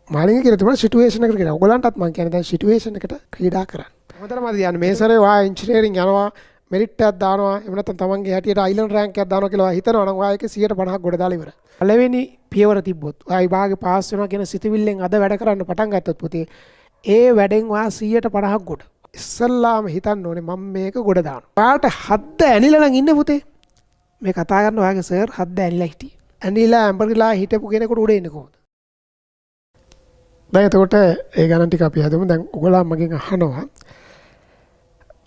මාළිග කියලා තිබුණා සිටුේෂන් එකකට කියලා. ඔයගලන්ටත් මම කියන්නේ දැන් සිටුේෂන් එකට ක්‍රීඩා කරන්න. හොඳටම කියන්නේ මේ සැරේ වා ඉන්ජිනියරින් යනවා මෙරිට් එකක් දානවා එහෙම නැත්නම් තමන්ගේ හැටියට අයිලන්ඩ් රෑන්ක් එකක් දානවා කියලා හිතනවා නම් ඔයා ඒකේ 150ක් ගොඩ දාලා ඉවරයි. පළවෙනි පියවර තිබ්බොත් ඔයා විභාගේ පාස් වෙනවා කියන සිතවිල්ලෙන් අද වැඩ කරන්න පටන් ගත්තොත් පුතේ ඒ වැඩෙන් ඔයා 150ක් ගොඩ. ඉස්සල්ලාම හිතන්න ඕනේ මම මේක ගොඩ දානවා. ඔයාට හද්ද ඇනිලා නම් ඉන්නේ පුතේ. මේ කතා කරන ඔයාගේ සර් හද්ද ඇනිලා හිටියේ. ඇනිලා ඇම්බර්ගලා හිටපු කෙනෙකුට උඩ එන්නේ කොහොමද? දැන් එතකොට ඒ ගණන් ටික අපි හදමු. දැන් ඔයගොල්ලෝ මගෙන් අහනවා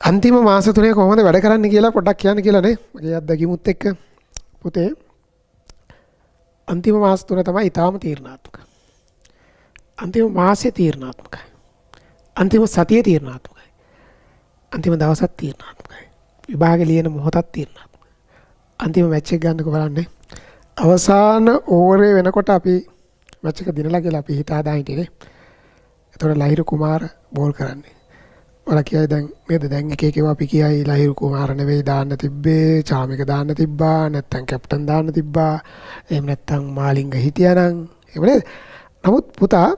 අන්තිම මාස 3 කොහොමද වැඩ කරන්න කියලා පොඩ්ඩක් කියන්න කියලා නේ. මගේ අත්දැකීමුත් එක්ක පුතේ අන්තිම මාස 3 තමයි ඊටාම තීරණාත්මක. අන්තිම මාසයේ තීරණාත්මකයි. අන්තිම සතියේ තීරණාත්මකයි. අන්තිම දවසත් තීරණාත්මකයි. විභාගෙ ලියන මොහොතත් තීරණාත්මකයි. අන්තිම මැච් එක ගන්නකො බලන්න. අවසාන ඕවරේ වෙනකොට අපි මැච් එක දිනලා කියලා අපි හිතා දාන් හිටියේ. එතකොට ලහිරු කුමාර බෝල් කරන්නේ. ඔයාලා කියයි දැන් නේද දැන් එක එක ඒවා අපි කියයි ලහිරු කුමාර නෙවෙයි දාන්න තිබ්බේ චාමික දාන්න තිබ්බා නැත්තම් කැප්ටන් දාන්න තිබ්බා එහෙම නැත්තම් මාලිංග හිටියානම් එහෙම නේද නමුත් පුතා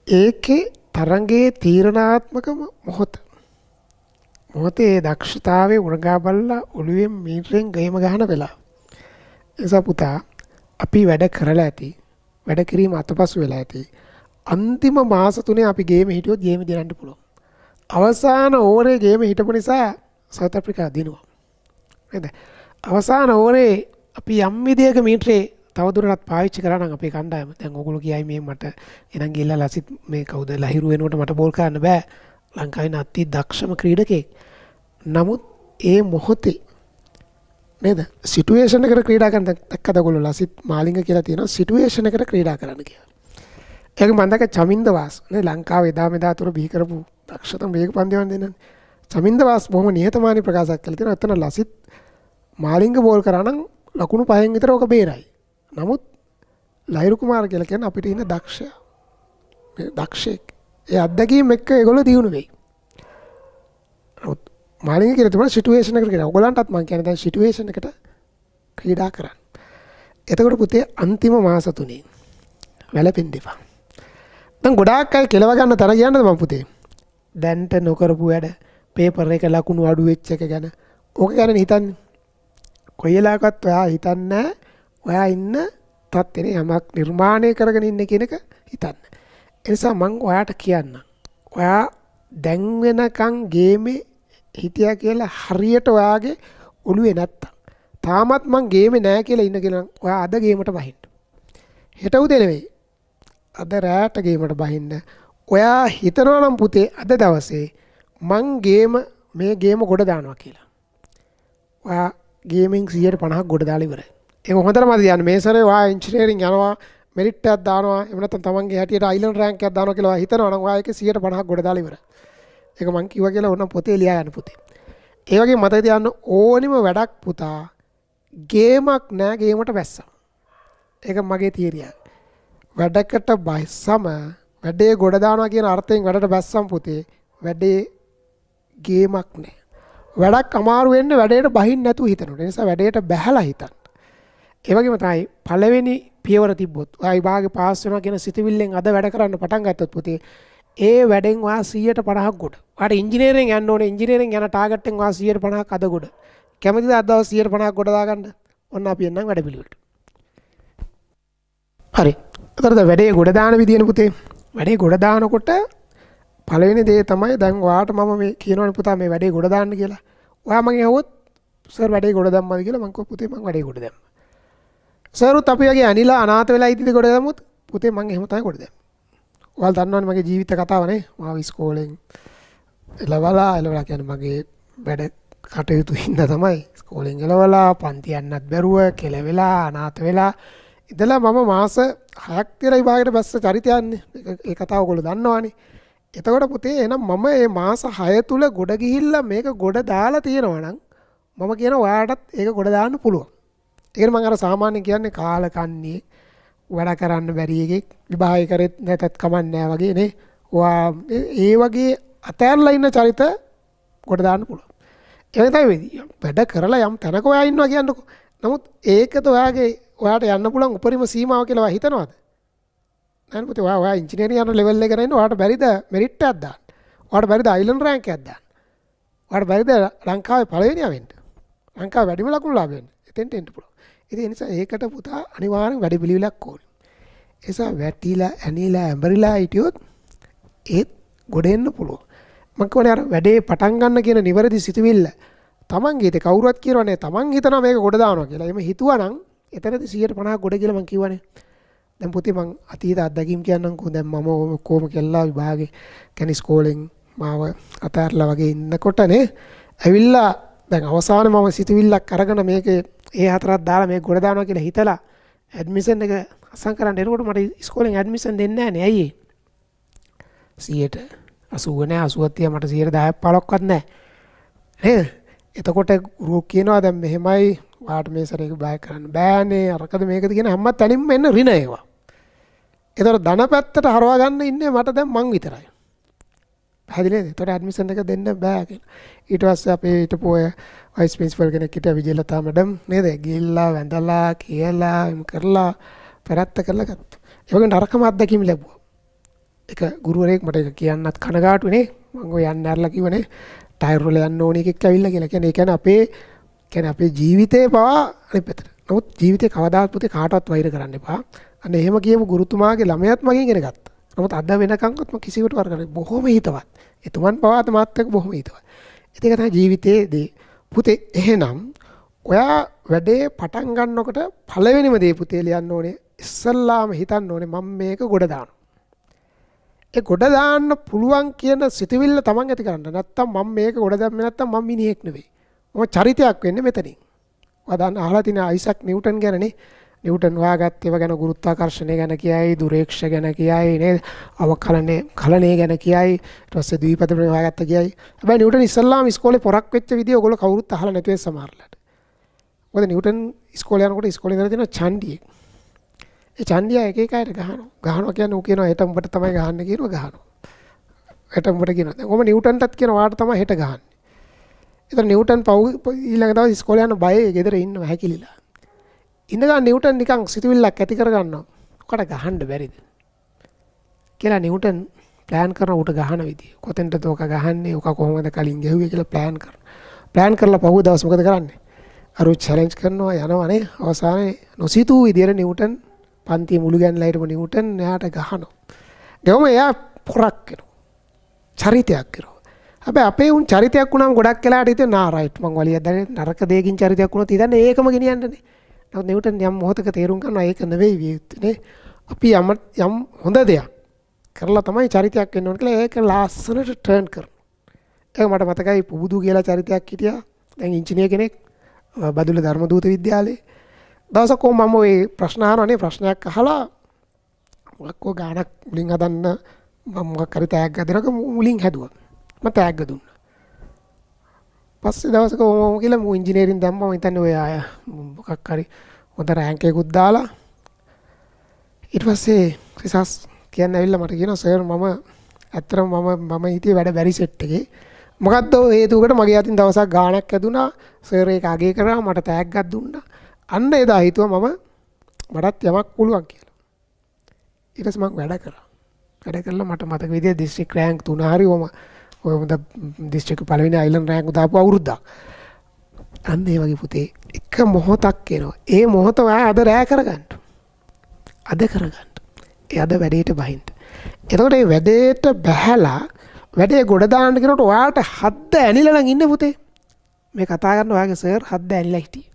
ඒකේ තරංගයේ තීරණාත්මක මොහොතේ දක්ෂතාවයේ උරගා බලලා ඔළුවෙන් මීටරෙන් ගේම ගහන වෙලාව එසා පුතා අපි වැඩ කරලා ඇති වැඩ කිරීම අතපසු වෙලා ඇති අන්තිම මාස 3 අපි ගේම හිටියොත් ගේම දිනන්න පුළුවන් අවසාන ඕවරේ ගේම හිටපු නිසා සවුත් අප්‍රිකාව දිනුවා. නේද? අවසාන ඕවරේ අපි යම් විදියක මීටරේ තවදුරටත් පාවිච්චි කරා නම් අපේ කණ්ඩායම. දැන් ඕගොල්ලෝ කියයි මේ මට එනං ගිහලා ලසිත් මේ කවුද ලහිරු වෙනකොට මට බෝල් කරන්න බෑ. ලංකාවේ අති දක්ෂම ක්‍රීඩකෙක්. නමුත් ඒ මොහොතේ නේද? සිටුේෂන් එකට ක්‍රීඩා කරන දැක්කද ඔයගොල්ලෝ ලසිත් මාලිංග කියලා තියෙනවා සිටුේෂන් එකට ක්‍රීඩා කරන්න කියලා. ඒක මම දැක්ක චමින්ද වාස් නේ ලංකාවේ එදා මෙදා තුර බිහි කරපු දක්ෂතම වේග පන්දියවන් දෙන්නනේ. චමින්ද වාස් බොහොම නිහතමානී ප්‍රකාශයක් කළා තියෙනවා. එතන ලසිත් මාලිංග බෝල් කරා නම් ලකුණු 5න් විතර ඔක බේරයි. නමුත් ලහිරු කුමාර කියලා කියන්නේ අපිට ඉන්න දක්ෂයා. මේ දක්ෂයෙක්. ඒ අත්දැකීම් එක්ක ඒගොල්ලෝ දියුණු වෙයි. නමුත් මාලිංග කියලා තමයි සිටුේෂන් එකකට කියනවා. ඔයගලන්ටත් මම කියන්නේ දැන් සිටුේෂන් එකට ක්‍රීඩා කරන්න. එතකොට පුතේ අන්තිම මාස 3 වැළපෙන්න එපා. දැන් ගොඩාක් අය කෙලව ගන්න තර කියන්නද මම පුතේ. දැන්ට නොකරපු වැඩ පේපර් එක ලකුණු අඩු වෙච්ච එක ගැන ඕක ගැන හිතන්නේ. කොයි වෙලාවකත් ඔයා හිතන්නේ ඔයා ඉන්න තත්ත්වේ යමක් නිර්මාණය කරගෙන ඉන්න කියන එක හිතන්න. ඒ නිසා මම ඔයාට කියන්නම්. ඔයා දැන් වෙනකන් ගේමේ හිටියා කියලා හරියට ඔයාගේ ඔළුවේ නැත්තම් තාමත් මං ගේමේ නැහැ කියලා ඉන්න කියලා ඔයා අද ගේමට බහින්න. හෙට උදේ නෙවෙයි. අද රාට ගේමට බහින්න. ඔයා හිතනවා නම් පුතේ අද දවසේ මං මේ ගේම ගොඩ දානවා කියලා. ඔයා ගේමින් 150ක් ගොඩ දාලා ඉවරයි. ඒක හොඳටම කියන්නේ මේ සැරේ ඔයා ඉන්ජිනියරින් යනවා මෙරිට් එකක් දානවා එහෙම නැත්නම් තමන්ගේ හැටියට අයිලන්ඩ් රෑන්ක් එකක් දානවා කියලා ඔයා හිතනවා නම් ඔයා ඒකේ 150ක් ගොඩ දාලා ඉවරයි. ඒක මං කිව්වා කියලා ඕනම් පොතේ ලියා ගන්න පුතේ. ඒ වගේ මතක තියාගන්න ඕනිම වැඩක් පුතා ගේමක් නෑ ගේමට බැස්සම. ඒක මගේ තියරිය. වැඩකට බැස්සම වැඩේ ගොඩ දානවා කියන අර්ථයෙන් වැඩට බැස්සම් පුතේ වැඩේ ගේමක් නෑ. වැඩක් අමාරු වෙන්නේ වැඩේට බහින්න නැතුව හිතනකොට. ඒ නිසා වැඩේට බැහැලා හිතන්න. ඒ වගේම තමයි පළවෙනි පියවර තිබ්බොත් ඔයා විභාගේ පාස් වෙනවා කියන සිතවිල්ලෙන් අද වැඩ කරන්න පටන් ගත්තොත් පුතේ ඒ වැඩෙන් ඔයා 150ක් ගොඩ. ඔයාට ඉංජිනේරියෙන් යන්න ඕනේ. ඉංජිනේරියෙන් යන ටාගට් එකෙන් ඔයා 150ක් අද ගොඩ. කැමතිද අද දවස් 150ක් ගොඩ දාගන්න? ඔන්න අපි එන්නම් වැඩ පිළිවෙලට. හරි. එතකොට වැඩේ ගොඩ දාන විදියනේ පුතේ. වැඩේ ගොඩ දානකොට පළවෙනි දේ තමයි දැන් ඔයාට මම මේ කියනවනේ පුතා මේ වැඩේ ගොඩ දාන්න කියලා. ඔයා මගෙන් අහුවොත් සර් වැඩේ ගොඩ දැම්මද කියලා මං කිව්වා පුතේ මං වැඩේ ගොඩ දැම්මා. සරුත් අපි වගේ අනිලා අනාථ වෙලා ඉතින් ගොඩ දැම්මොත් පුතේ මං එහෙම තමයි ගොඩ දැම්මේ. ඔයාලා දන්නවනේ මගේ ජීවිත කතාවනේ. මාව ඉස්කෝලෙන් එලවලා කියන්නේ මගේ වැඩ කටයුතු හින්දා තමයි ඉස්කෝලෙන් එලවලා පන්ති යන්නත් බැරුව කෙලවෙලා අනාථ වෙලා ඉතලා මම මාස 6ක් කියලා විභාගයට බැස්ස චරිතයන්නේ. ඒ කතාව ඔයගොල්ලෝ දන්නවනේ. එතකොට පුතේ එහෙනම් මම මේ මාස 6 තුල ගොඩ ගිහිල්ලා මේක ගොඩ දාලා තියෙනවා නම් මම කියන ඔයාටත් ඒක ගොඩ දාන්න පුළුවන්. ඒකනේ මම අර සාමාන්‍යයෙන් කියන්නේ කාලකන්ණියේ වැඩ කරන්න බැරි එකෙක් විභාගය කරෙත් නැතත් කමක් නැහැ වගේ නේ. ඔයා ඒ වගේ අතෑරලා ඉන්න චරිත ගොඩ දාන්න පුළුවන්. ඒක තමයි වැඩ කරලා යම් තැනක ඔයා ඉන්නවා කියන්නකො. නමුත් ඒකද ඔයාට යන්න පුළුවන් උපරිම සීමාව කියලා ඔයා හිතනවද? නෑ පුතේ ඔයා ඉංජිනේරින් යන ලෙවල් එකට ඉන්න ඔයාට බැරිද මෙරිට් එකක් දාන්න. ඔයාට බැරිද අයිලන්ඩ් රෑන්ක් එකක් දාන්න. ඔයාට බැරිද ලංකාවේ පළවෙනියා වෙන්න. ලංකාවේ වැඩිම ලකුණු ලාභ වෙන්න. එතෙන්ට එන්න පුළුවන්. ඉතින් ඒ නිසා ඒකට පුතා අනිවාර්යෙන් වැඩි පිළිවිලක් ඕනේ. ඒ නිසා වැටිලා ඇනිලා ඇඹරිලා හිටියොත් ඒත් ගොඩ එන්න පුළුවන්. මම කියන්නේ අර වැඩේ පටන් ගන්න කියන නිවැරදි සිතුවිල්ල තමන්ගේ හිතේ කවුරුවත් කියනවනේ තමන් හිතනවා මේක ගොඩ දානවා කියලා. එහෙම හිතුවා නම් එතනදී 150ක් ගොඩ කියලා මම කිව්වනේ. දැන් පුතේ මං අතීත අත්දැකීම් කියන්නම්කෝ. දැන් මම කොහොම කෙල්ලා විභාගේ කියන්නේ ඉස්කෝලෙන් මාව අතහැරලා වගේ ඉන්නකොටනේ ඇවිල්ලා දැන් අවසානයේ මම සිතුවිල්ලක් අරගෙන මේකේ ඒ හතරක් දාලා මේක ගොඩ දානවා කියලා හිතලා ඇඩ්මිෂන් එක අසං කරන්න එනකොට මට ඉස්කෝලෙන් ඇඩ්මිෂන් දෙන්නේ නැහැ නේ. ඇයි ඒ 80 නෑ 80ක් තියා මට 10ක් 15ක්වත් නැහැ නේද? එතකොට ගුරු කියනවා දැන් මෙහෙමයි වාට මේ සැරේක බය කරන්න බෑනේ අරකද මේකද කියන හැම තැනින්ම එන්න ඍණ ඒවා. ඒතර ධන පැත්තට හරවා ගන්න ඉන්නේ මට දැන් මං විතරයි. පැහැදිලිද? ඒතර ඇඩ්මිෂන් එක දෙන්න බෑ කියලා. ඊට පස්සේ අපේ හිටපු ඔය වයිස් ප්‍රින්සිපල් කෙනෙක් හිටියා විජේලතා මැඩම් නේද? ගිහිල්ලා වැඳලා කියලා එම් කරලා පෙරත්ත කරලා ගත්තා. ඒ වගේ නරකම අත්දැකීම් ලැබුවා. එක ගුරුවරයෙක් මට ඒක කියන්නත් කනගාටුනේ. මම ඔය යන්න ඇරලා කිව්වනේ ටයර් වල යන්න ඕනේ එකෙක් ඇවිල්ලා කියලා. කියන්නේ අපේ ජීවිතේ පවා අනිත් පැත්තට. නමුත් ජීවිතේ කවදාවත් පුතේ කාටවත් වෛර කරන්න එපා. අන්න එහෙම කියපු ගුරුතුමාගේ ළමයාත් මගෙන් ඉගෙන ගත්තා. නමුත් අද වෙනකන්වත් මම කිසිවට වර කරන්නේ බොහොම හිතවත්. එතුමන් පවාත මාත් එක්ක බොහොම හිතවත්. ඒක තමයි ජීවිතයේදී පුතේ. එහෙනම් ඔයා වැඩේ පටන් ගන්නකොට පළවෙනිම දේ පුතේ ලියන්න ඕනේ ඉස්සල්ලාම හිතන්න ඕනේ මම මේක ගොඩ දානවා. ඒ ගොඩ දාන්න පුළුවන් කියන සිතුවිල්ල තමන් ඇති කරන්න. නැත්තම් මම මේක ගොඩ දැම්මේ නැත්තම් මම මිනිහෙක් නෙවෙයි. මම චරිතයක් වෙන්නේ මෙතනින්. ඔයා දන්න අහලා තියෙන අයිසක් නිව්ටන් ගැනනේ. නිව්ටන් හොයාගත්ත ඒවා ගැන ගුරුත්වාකර්ෂණය ගැන කියයි, දුරේක්ෂ ගැන කියයි නේද? කලණය ගැන කියයි. ඊට පස්සේ ද්විපද ප්‍රමේය හොයාගත්ත කියයි. හැබැයි නිව්ටන් ඉස්සල්ලාම ඉස්කෝලේ පොරක් වෙච්ච විදිය ඔයගොල්ලෝ කවුරුත් අහලා නැතුවේ සමහරලාට. මොකද නිව්ටන් ඉස්කෝලේ යනකොට ඉස්කෝලේ ඉඳලා තියෙන චණ්ඩියෙක්. ඒ චණ්ඩියා එක එක අයට ගහනවා. ගහනවා කියන්නේ ඌ කියනවා හෙට උඹට තමයි ගහන්නේ කියනවා ගහනවා. හෙට උඹට කියනවා. දැන් කොහොම නිව්ටන්ටත් කියනවා වාට තමයි හෙට ගහන්නේ. ඒතර නිව්ටන් ඊළඟ දවස් ඉස්කෝලේ යන බයේ ගෙදර ඉන්නවා හැකිලිලා. ඉඳලා නිව්ටන් නිකන් සිතුවිල්ලක් ඇති කරගන්නවා. ඔකට ගහන්න බැරිද? කියලා නිව්ටන් ප්ලෑන් කරන උට ගහන විදිය. කොතෙන්ටද ඔක ගහන්නේ? ඔක කොහොමද කලින් ගැහුවේ කියලා ප්ලෑන් කරනවා. ප්ලෑන් කරලා පහුව දවස් මොකද කරන්නේ? අර චැලෙන්ජ් කරනවා යනවනේ. අවසානයේ නොසිතූ විදියට නිව්ටන් පන්තිය මුළු ගෑනලා හිටපු නිව්ටන් එයාට ගහනවා. ගවම එයා පොරක් කරනවා. චරිතයක් කරනවා. හැබැයි අපේ උන් චරිතයක් වුණාම ගොඩක් වෙලාට හිතේ නා රයිට් මං වලියක් දැනේ නරක දෙයකින් චරිතයක් වුණොත් හිතන්නේ ඒකම ගෙනියන්නනේ. නමුත් නිව්ටන් යම් මොහොතක තේරුම් ගන්නවා ඒක නෙවෙයි විය යුත්තේ නේ. අපි යම් හොඳ දෙයක් කරලා තමයි චරිතයක් වෙන්න ඕන කියලා ඒක ලස්සනට ටර්න් කරනවා. ඒක මට මතකයි පුබුදු කියලා චරිතයක් හිටියා. දැන් ඉංජිනේර කෙනෙක් බදුල්ල ධර්මදූත විද්‍යාලයේ. දවසක් මම ওই ප්‍රශ්න අහනවානේ ප්‍රශ්නයක් අහලා මොකක්කෝ ගානක් මුලින් හදන්න මම මොකක් හරි තෑග්ග දෙනක මුලින් හැදුවා. මම තෑග්ග දුන්නා. පස්සේ දවසක මම කියලා මම ඉංජිනේරින් දැම්මම මම හිතන්නේ ඔය අය මොකක් හරි හොඳ රෑන්ක් එකකුත් දාලා ඊට පස්සේ රිසර්ච් කියන්න ඇවිල්ලා මට කියනවා සර් මම ඇත්තටම මම හිතේ වැඩ බැරි සෙට් එකේ මොකද්ද හේතුවකට මගේ අතින් දවසක් ගානක් ඇදුනා සර් ඒක අගේ කරා මට තෑග්ගක් දුන්නා අන්න එදා හිතුවා මම මටත් යමක් පුළුවන් කියලා ඊට පස්සේ මම වැඩ කරලා මට මතක විදියට දිස්ත්‍රික් රෑන්ක් 3 හරි ඔය හොඳ දිස්ත්‍රික් පළවෙනි අයිලන්ඩ් රෑන්ක් දාපු අවුරුද්දක් අන්න ඒ වගේ පුතේ එක මොහොතක් එනවා ඒ මොහොත ඔයා අද රෑ කරගන්න ඒ අද වැඩේට බහින්න එතකොට මේ වැඩේට බහැලා වැඩේ ගොඩ දාන්න කියනකොට ඔයාලට හද්ද ඇනිලා නම් ඉන්නේ පුතේ මේ කතා කරන ඔයාගේ සර් හද්ද ඇනිලා හිටියේ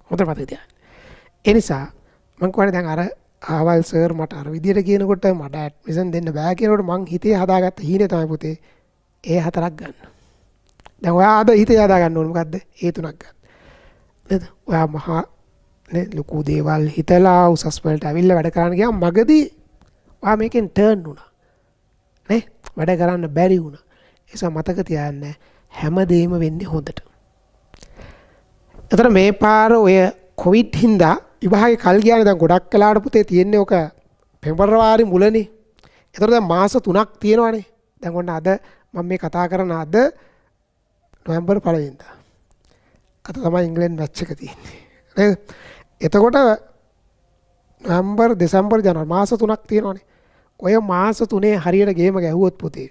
හොඳට මතක තියාගන්න ඒ නිසා මම කියන්නේ දැන් අර ආවල් සර් මට අර විදියට කියනකොට මට ඇඩ්මිෂන් දෙන්න බෑ කියනකොට මං හිතේ හදාගත්ත හීනේ තමයි පුතේ ඒ හතරක් ගන්න. දැන් ඔයා අද හිතේ හදා ගන්න ඕනේ මොකද්ද? ඒ තුනක් ගන්න. නේද? ඔයා මහා නේ ලොකු දේවල් හිතලා උසස් වලට අවිල්ල වැඩ කරන්න ගියාම මගදී ඔයා මේකෙන් ටර්න් වුණා. නේ? වැඩ කරන්න බැරි වුණා. ඒ නිසා මතක තියාගන්න හැමදේම වෙන්නේ හොඳට. එතන මේ පාර ඔය කොවිඩ් හින්දා විභාගේ කල් ගියානේ දැන් ගොඩක් වෙලාවට පුතේ තියෙන්නේ ඔක පෙබරවාරි මුලනේ. ඒතර දැන් මාස 3ක් තියෙනවානේ. දැන් ඔන්න අද මම මේ කතා කරන අද නොවැම්බර් 1 වෙනිදා. අද තමයි ඉංග්‍රීසි මැච් එක තියෙන්නේ. නේද? එතකොට නොවැම්බර් දෙසැම්බර් ජනවාරි මාස 3ක් තියෙනවානේ. ඔය මාස 3 හරියට ගේම ගැහුවොත් පුතේ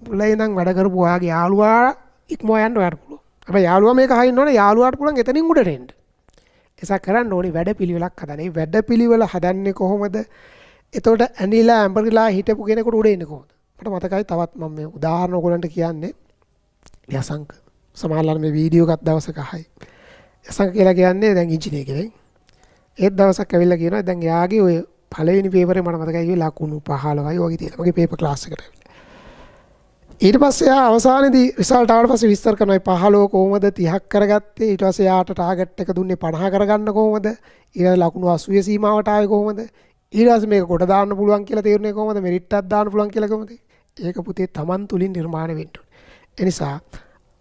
මුලින් ඉඳන් වැඩ කරපු ඔයාගේ යාළුවා ඉක්මව යන්න ඔයාට පුළුවන්. හැබැයි යාළුවා මේක අහින්න ඕනේ යාළුවාට පුළුවන් එතනින් උඩට එන්න. ඒසක් කරන්න ඕනේ වැඩපිළිවෙලක් හදන්න. මේ වැඩපිළිවෙල හදන්නේ කොහොමද? එතකොට ඇනිලා ඇම්බර්ලා හිටපු කෙනෙකුට උඩ එන්නේ කොහොමද? මට මතකයි තවත් මම මේ උදාහරණ ඔයගලන්ට කියන්නේ. යසංක සමහරවල් මේ වීඩියෝ එකක් දවසක අහයි. යසංක කියලා කියන්නේ දැන් ඉංජිනේර කෙනෙක්. ඒත් දවසක් ඇවිල්ලා කියනවා දැන් එයාගේ ඔය පළවෙනි පේපරේ මට මතකයි කිව්වේ ලකුණු 15යි වගේ තියෙනවා. මගේ පේපර් ක්ලාස් එකට ඇවිල්ලා. ඊට පස්සේ එයා අවසානයේදී රිසල්ට් ආවට පස්සේ විස්තර කරනවා 15 කොහොමද 30ක් කරගත්තේ? ඊට පස්සේ එයාට ටාගට් එක දුන්නේ 50 කරගන්න කොහොමද? ඊළඟ ලකුණු 80 සීමාවට ආවේ කොහොමද? ඊට පස්සේ මේක කොට දාන්න පුළුවන් කියලා තේරුනේ කොහොමද? මෙරිට් එකක් දාන්න පුළුවන් කියලා කොහොමද? ඒක පුතේ Taman තුලින් නිර්මාණය වෙන්න ඕනේ. ඒ නිසා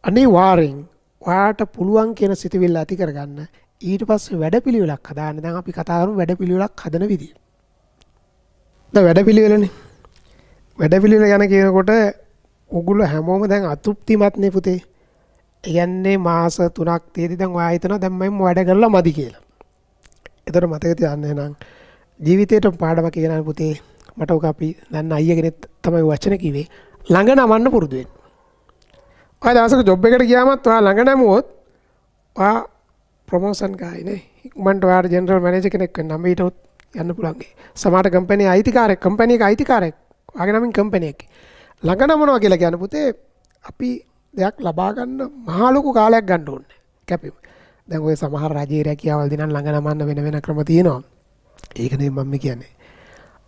අනිවාර්යෙන් ඔයාට පුළුවන් කියන සිතුවිල්ල ඇති කරගන්න. ඊට පස්සේ වැඩපිළිවෙලක් හදාන්න. දැන් අපි කතා කරමු වැඩපිළිවෙලක් හදන විදිය. දැන් වැඩපිළිවෙලනේ. වැඩපිළිවෙල ගැන කියනකොට ඔගොල්ලෝ හැමෝම දැන් අතෘප්තිමත් නේ පුතේ. ඒ කියන්නේ මාස 3ක් තියදී දැන් ඔයා හිතනවා දැන් මම වැඩ කරලා මදි කියලා. ඒතර මතක තියාගන්න එහෙනම් ජීවිතේට පාඩමක් කියනවා පුතේ. මට ඔක අපි දැන් අයියා කෙනෙක් තමයි වචන කිව්වේ. ළඟ නමන්න පුරුදු වෙන්න. ඔය දවසක ජොබ් එකට ගියාමත් ඔයා ළඟ නැමුවොත් ඔයා ප්‍රොමෝෂන් ගායි නේ. ඉක්මනට ඔයාට ජෙනරල් මැනේජර් කෙනෙක් වෙන්න නම් ඊට යන්න පුළුවන්. සමහර කම්පැනි අයිතිකාරයෙක් කම්පැනි එක අයිතිකාරයෙක් වගේ නමින් කම්පැනි එකේ ළඟ නමනවා කියලා කියන පුතේ අපි දෙයක් ලබා ගන්න මහා ලොකු කාලයක් ගන්න ඕනේ කැපෙමු. දැන් ඔය සමහර රජයේ රැකියාවල් දිනන ළඟ නමන්න වෙන වෙන ක්‍රම තියෙනවා. ඒක නෙමෙයි මම කියන්නේ.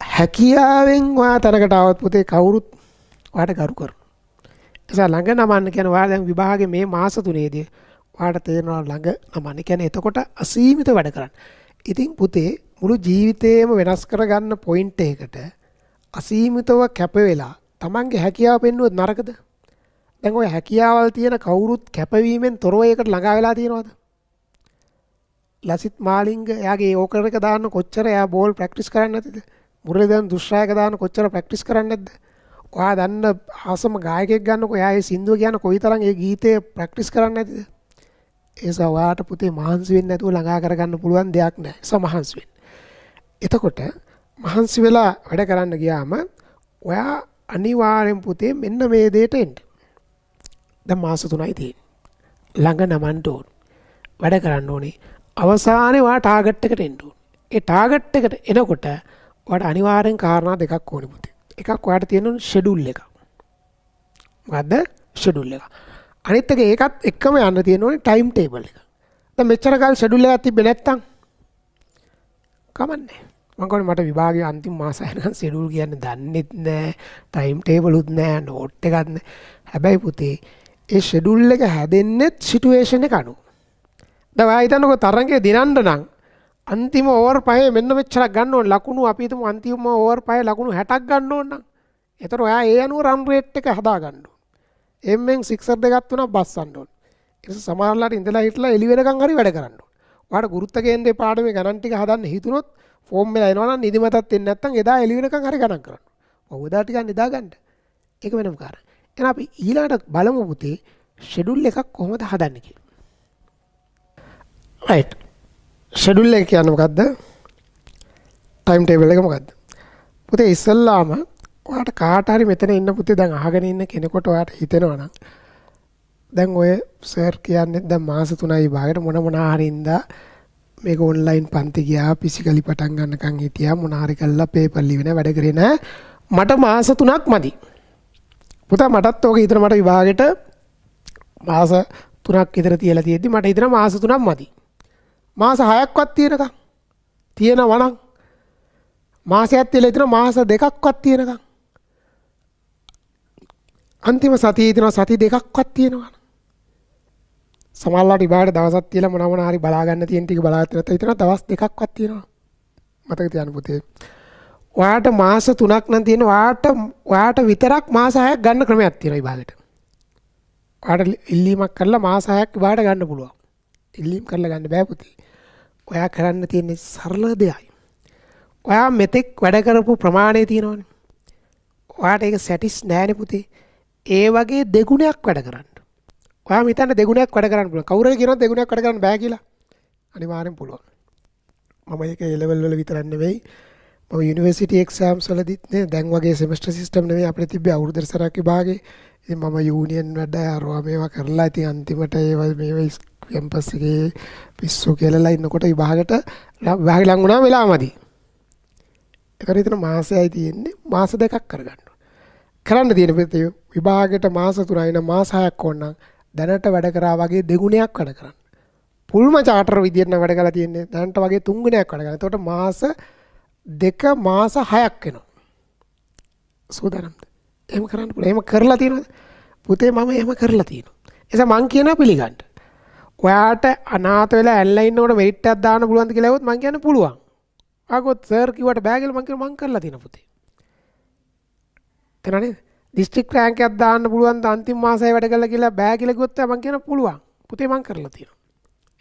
හැකියාවෙන් ඔයා තරකට આવත් පුතේ කවුරුත් ඔයාට ගරු කරනවා. එසා ළඟ නමන්න කියන ඔයා දැන් විභාගේ මේ මාස 3ේදී ඔයාට තේරෙනවා ළඟ නමන්න කියන්නේ එතකොට අසීමිත වැඩ කරන්න. ඉතින් පුතේ මුළු ජීවිතේම වෙනස් කරගන්න පොයින්ට් එකකට අසීමිතව කැප වෙලා තමන්ගේ හැකියාව පෙන්නුවොත් නරකද? දැන් ඔය හැකියාවල් තියෙන කවුරුත් කැපවීමෙන් තොරව ඒකට ළඟා වෙලා තියෙනවද? ලසිත් මාලිංග එයාගේ ඕකර් එක දාන්න කොච්චර එයා බෝල් ප්‍රැක්ටිස් කරන්නේ නැතිද? මුරලිදන් දුෂ්‍රායක දාන්න කොච්චර ප්‍රැක්ටිස් කරන්නේ නැද්ද? ඔයා දන්න ආසම ගායකයෙක් ගන්නකො එයා ඒ සින්දුව කියන කොයිතරම් ඒ ගීතේ ප්‍රැක්ටිස් කරන්නේ නැතිද? ඒසා ඔයාට පුතේ මහන්සි වෙන්නේ නැතුව ළඟා කරගන්න පුළුවන් දෙයක් නැහැ. ඒසා මහන්සි වෙන්න. එතකොට මහන්සි වෙලා වැඩ කරන්න ගියාම ඔයා අනිවාර්යෙන් පුතේ මෙන්න මේ දෙයට එන්න. දැන් මාස 3යි තියෙන්නේ. ළඟ නමන්න ඕන. වැඩ කරන්න ඕනේ. අවසානයේ ඔයා ටාගට් එකට එන්න ඕනේ. ඒ ටාගට් එකට එනකොට ඔයාට අනිවාර්යෙන් කාරණා දෙකක් ඕනේ පුතේ. එකක් ඔයාට තියෙන ෂෙඩියුල් එක. මොකද්ද? ෂෙඩියුල් එක. අනිත් එක ඒකත් එක්කම යන්න තියෙන ඕනේ ටයිම් ටේබල් එක. දැන් මෙච්චර කාල ෂෙඩියුල් එකක් තිබ්බේ නැත්තම් කමන්නේ. මම කියන්නේ මට විභාගයේ අන්තිම මාසය යනකම් ෂෙඩියුල් කියන්නේ දන්නෙත් නෑ, ටයිම් ටේබලුත් නෑ, නෝට් එකක් නෑ. හැබැයි පුතේ ඒ ෂෙඩියුල් එක හැදෙන්නේ සිටුේෂන් එක අනුව. දැන් ඔයා හිතන්නකෝ තරංගේ දිනන්න නම් අන්තිම ඕවර් 5 මෙන්න මෙච්චරක් ගන්න ඕන ලකුණු අපි හිතමු අන්තිම ඕවර් 5 ලකුණු 60ක් ගන්න ඕන නම් එතකොට ඔයා ඒ අනුව රන් රේට් එක හදා ගන්න ඕන. එම්ෙන් සික්සර් දෙකක් තුනක් බස්සන්න ඕන. ඒක සමහරලාට ඉඳලා හිටලා එළි වෙනකන් හරි වැඩ කරන්න ඕන. ඔයාට ගුරුත්ව කේන්ද්‍රේ පාඩමේ ගණන් ටික හදන්න හිතුනොත් ෆෝම් වෙලා එනවා නම් නිදිමතත් එන්නේ නැත්නම් එදා එළි වෙනකන් හරි ගණන් කරන්න. ඔව් එදා ටිකක් නිදා ගන්න. ඒක වෙනම කාරණා. එහෙනම් අපි ඊළඟට බලමු පුතේ ෂෙඩියුල් එකක් කොහොමද හදන්නේ කියලා. රයිට්. ෂෙඩියුල් එක කියන්නේ මොකද්ද? ටයිම් ටේබල් එක මොකද්ද? පුතේ ඉස්සල්ලාම ඔයාට කාට හරි මෙතන ඉන්න පුතේ දැන් අහගෙන ඉන්න කෙනෙකුට ඔයාට හිතෙනවා නම් දැන් ඔය සර් කියන්නේ දැන් මාස 3යි භාගයට මොන හරි ඉඳලා මේක ඔන්ලයින් පන්ති ගියා පිසිකලි පටන් ගන්නකම් හිටියා මොන හරි කළා පේපර් ලිවෙන වැඩ කරේ නෑ මට මාස 3ක් මදි. පුතා මටත් ඕක හිතන මට විභාගෙට මාස 3ක් විතර තියලා තියෙද්දි මට හිතන මාස 3ක් මදි. මාස 6ක්වත් තියෙනකම් තියෙනවා නම් මාසයක් තියලා හිතන මාස 2ක්වත් තියෙනකම් අන්තිම සතියේ හිතන සති 2ක්වත් තියෙනවා. සමහරවිට විභාගයට දවසක් තියලා මොන හරි බලා ගන්න තියෙන ටික බලාගත්ත නැත්නම් හිතන දවස් 2ක්වත් තියෙනවා. මතක තියාගන්න පුතේ. ඔයාට මාස 3ක් නම් තියෙන ඔයාට විතරක් මාස 6ක් ගන්න ක්‍රමයක් තියෙනවා විභාගෙට. ඔයාට ඉල්ලීමක් කරලා මාස 6ක් විභාගයට ගන්න පුළුවන්. ඉල්ලීම් කරලා ගන්න බෑ පුතේ. ඔයා කරන්න තියෙන්නේ සරල දෙයයි. ඔයා මෙතෙක් වැඩ කරපු ප්‍රමාණය තියෙනවනේ. ඔයාට ඒක සැටිස් නෑනේ පුතේ. ඒ වගේ දෙගුණයක් වැඩ කරන්න. ඔයා හිතන්න දෙගුණයක් වැඩ කරන්න පුළුවන්. කවුරු හරි කියනවා දෙගුණයක් වැඩ කරන්න බෑ කියලා. අනිවාර්යෙන් පුළුවන්. මම ඒක ඒ ලෙවල් වල විතරක් නෙවෙයි මම යුනිවර්සිටි එක්සෑම්ස් වලදීත් නේ දැන් වගේ සෙමෙස්ටර් සිස්ටම් නෙමෙයි අපිට තිබ්බේ අවුරුද්දට සැරයක් විභාගේ. ඉතින් මම යූනියන් වැඩ අරවා මේවා කරලා ඉතින් අන්තිමට මේවා කැම්පස් එකේ පිස්සු කියලා ඉන්නකොට විභාගෙට විභාගෙ ලඟ වුණාම වෙලාමදි. ඒකට හිතන මාසයයි තියෙන්නේ මාස දෙකක් කරගන්න. කරන්න තියෙන විභාගෙට මාස 3යි නම් මාස 6ක් ඕන නම් දැනට වැඩ කරා වගේ දෙගුණයක් වැඩ කරන්න. පුල්ම චාටර් විදියට නම් වැඩ කරලා තියෙන්නේ දැනට වගේ 3 ගුණයක් වැඩ කරලා. එතකොට මාස 2 මාස 6ක් වෙනවා. සූදානම්ද? එහෙම කරන්න පුළුවන්. එහෙම කරලා තියෙනවද? පුතේ මම එහෙම කරලා තියෙනවා. එතකොට මං කියනවා පිළිගන්න. ඔයාට අනාථ වෙලා ඇල්ලා ඉන්නකොට මෙරිට් එකක් දාන්න පුළුවන්ද කියලා ඇහුවොත් මං කියන්නේ පුළුවන්. ආගොත් සර් කිව්වට බෑ කියලා මං කියනවා මං කරලා තියෙනවා පුතේ. තේරෙනවද? දිස්ත්‍රික් රෑන්ක් එකක් දාන්න පුළුවන් ද අන්තිම මාසයේ වැඩ කළා කියලා බෑ කියලා කිව්වොත් මං කියනවා පුළුවන්. පුතේ මං කරලා තියෙනවා.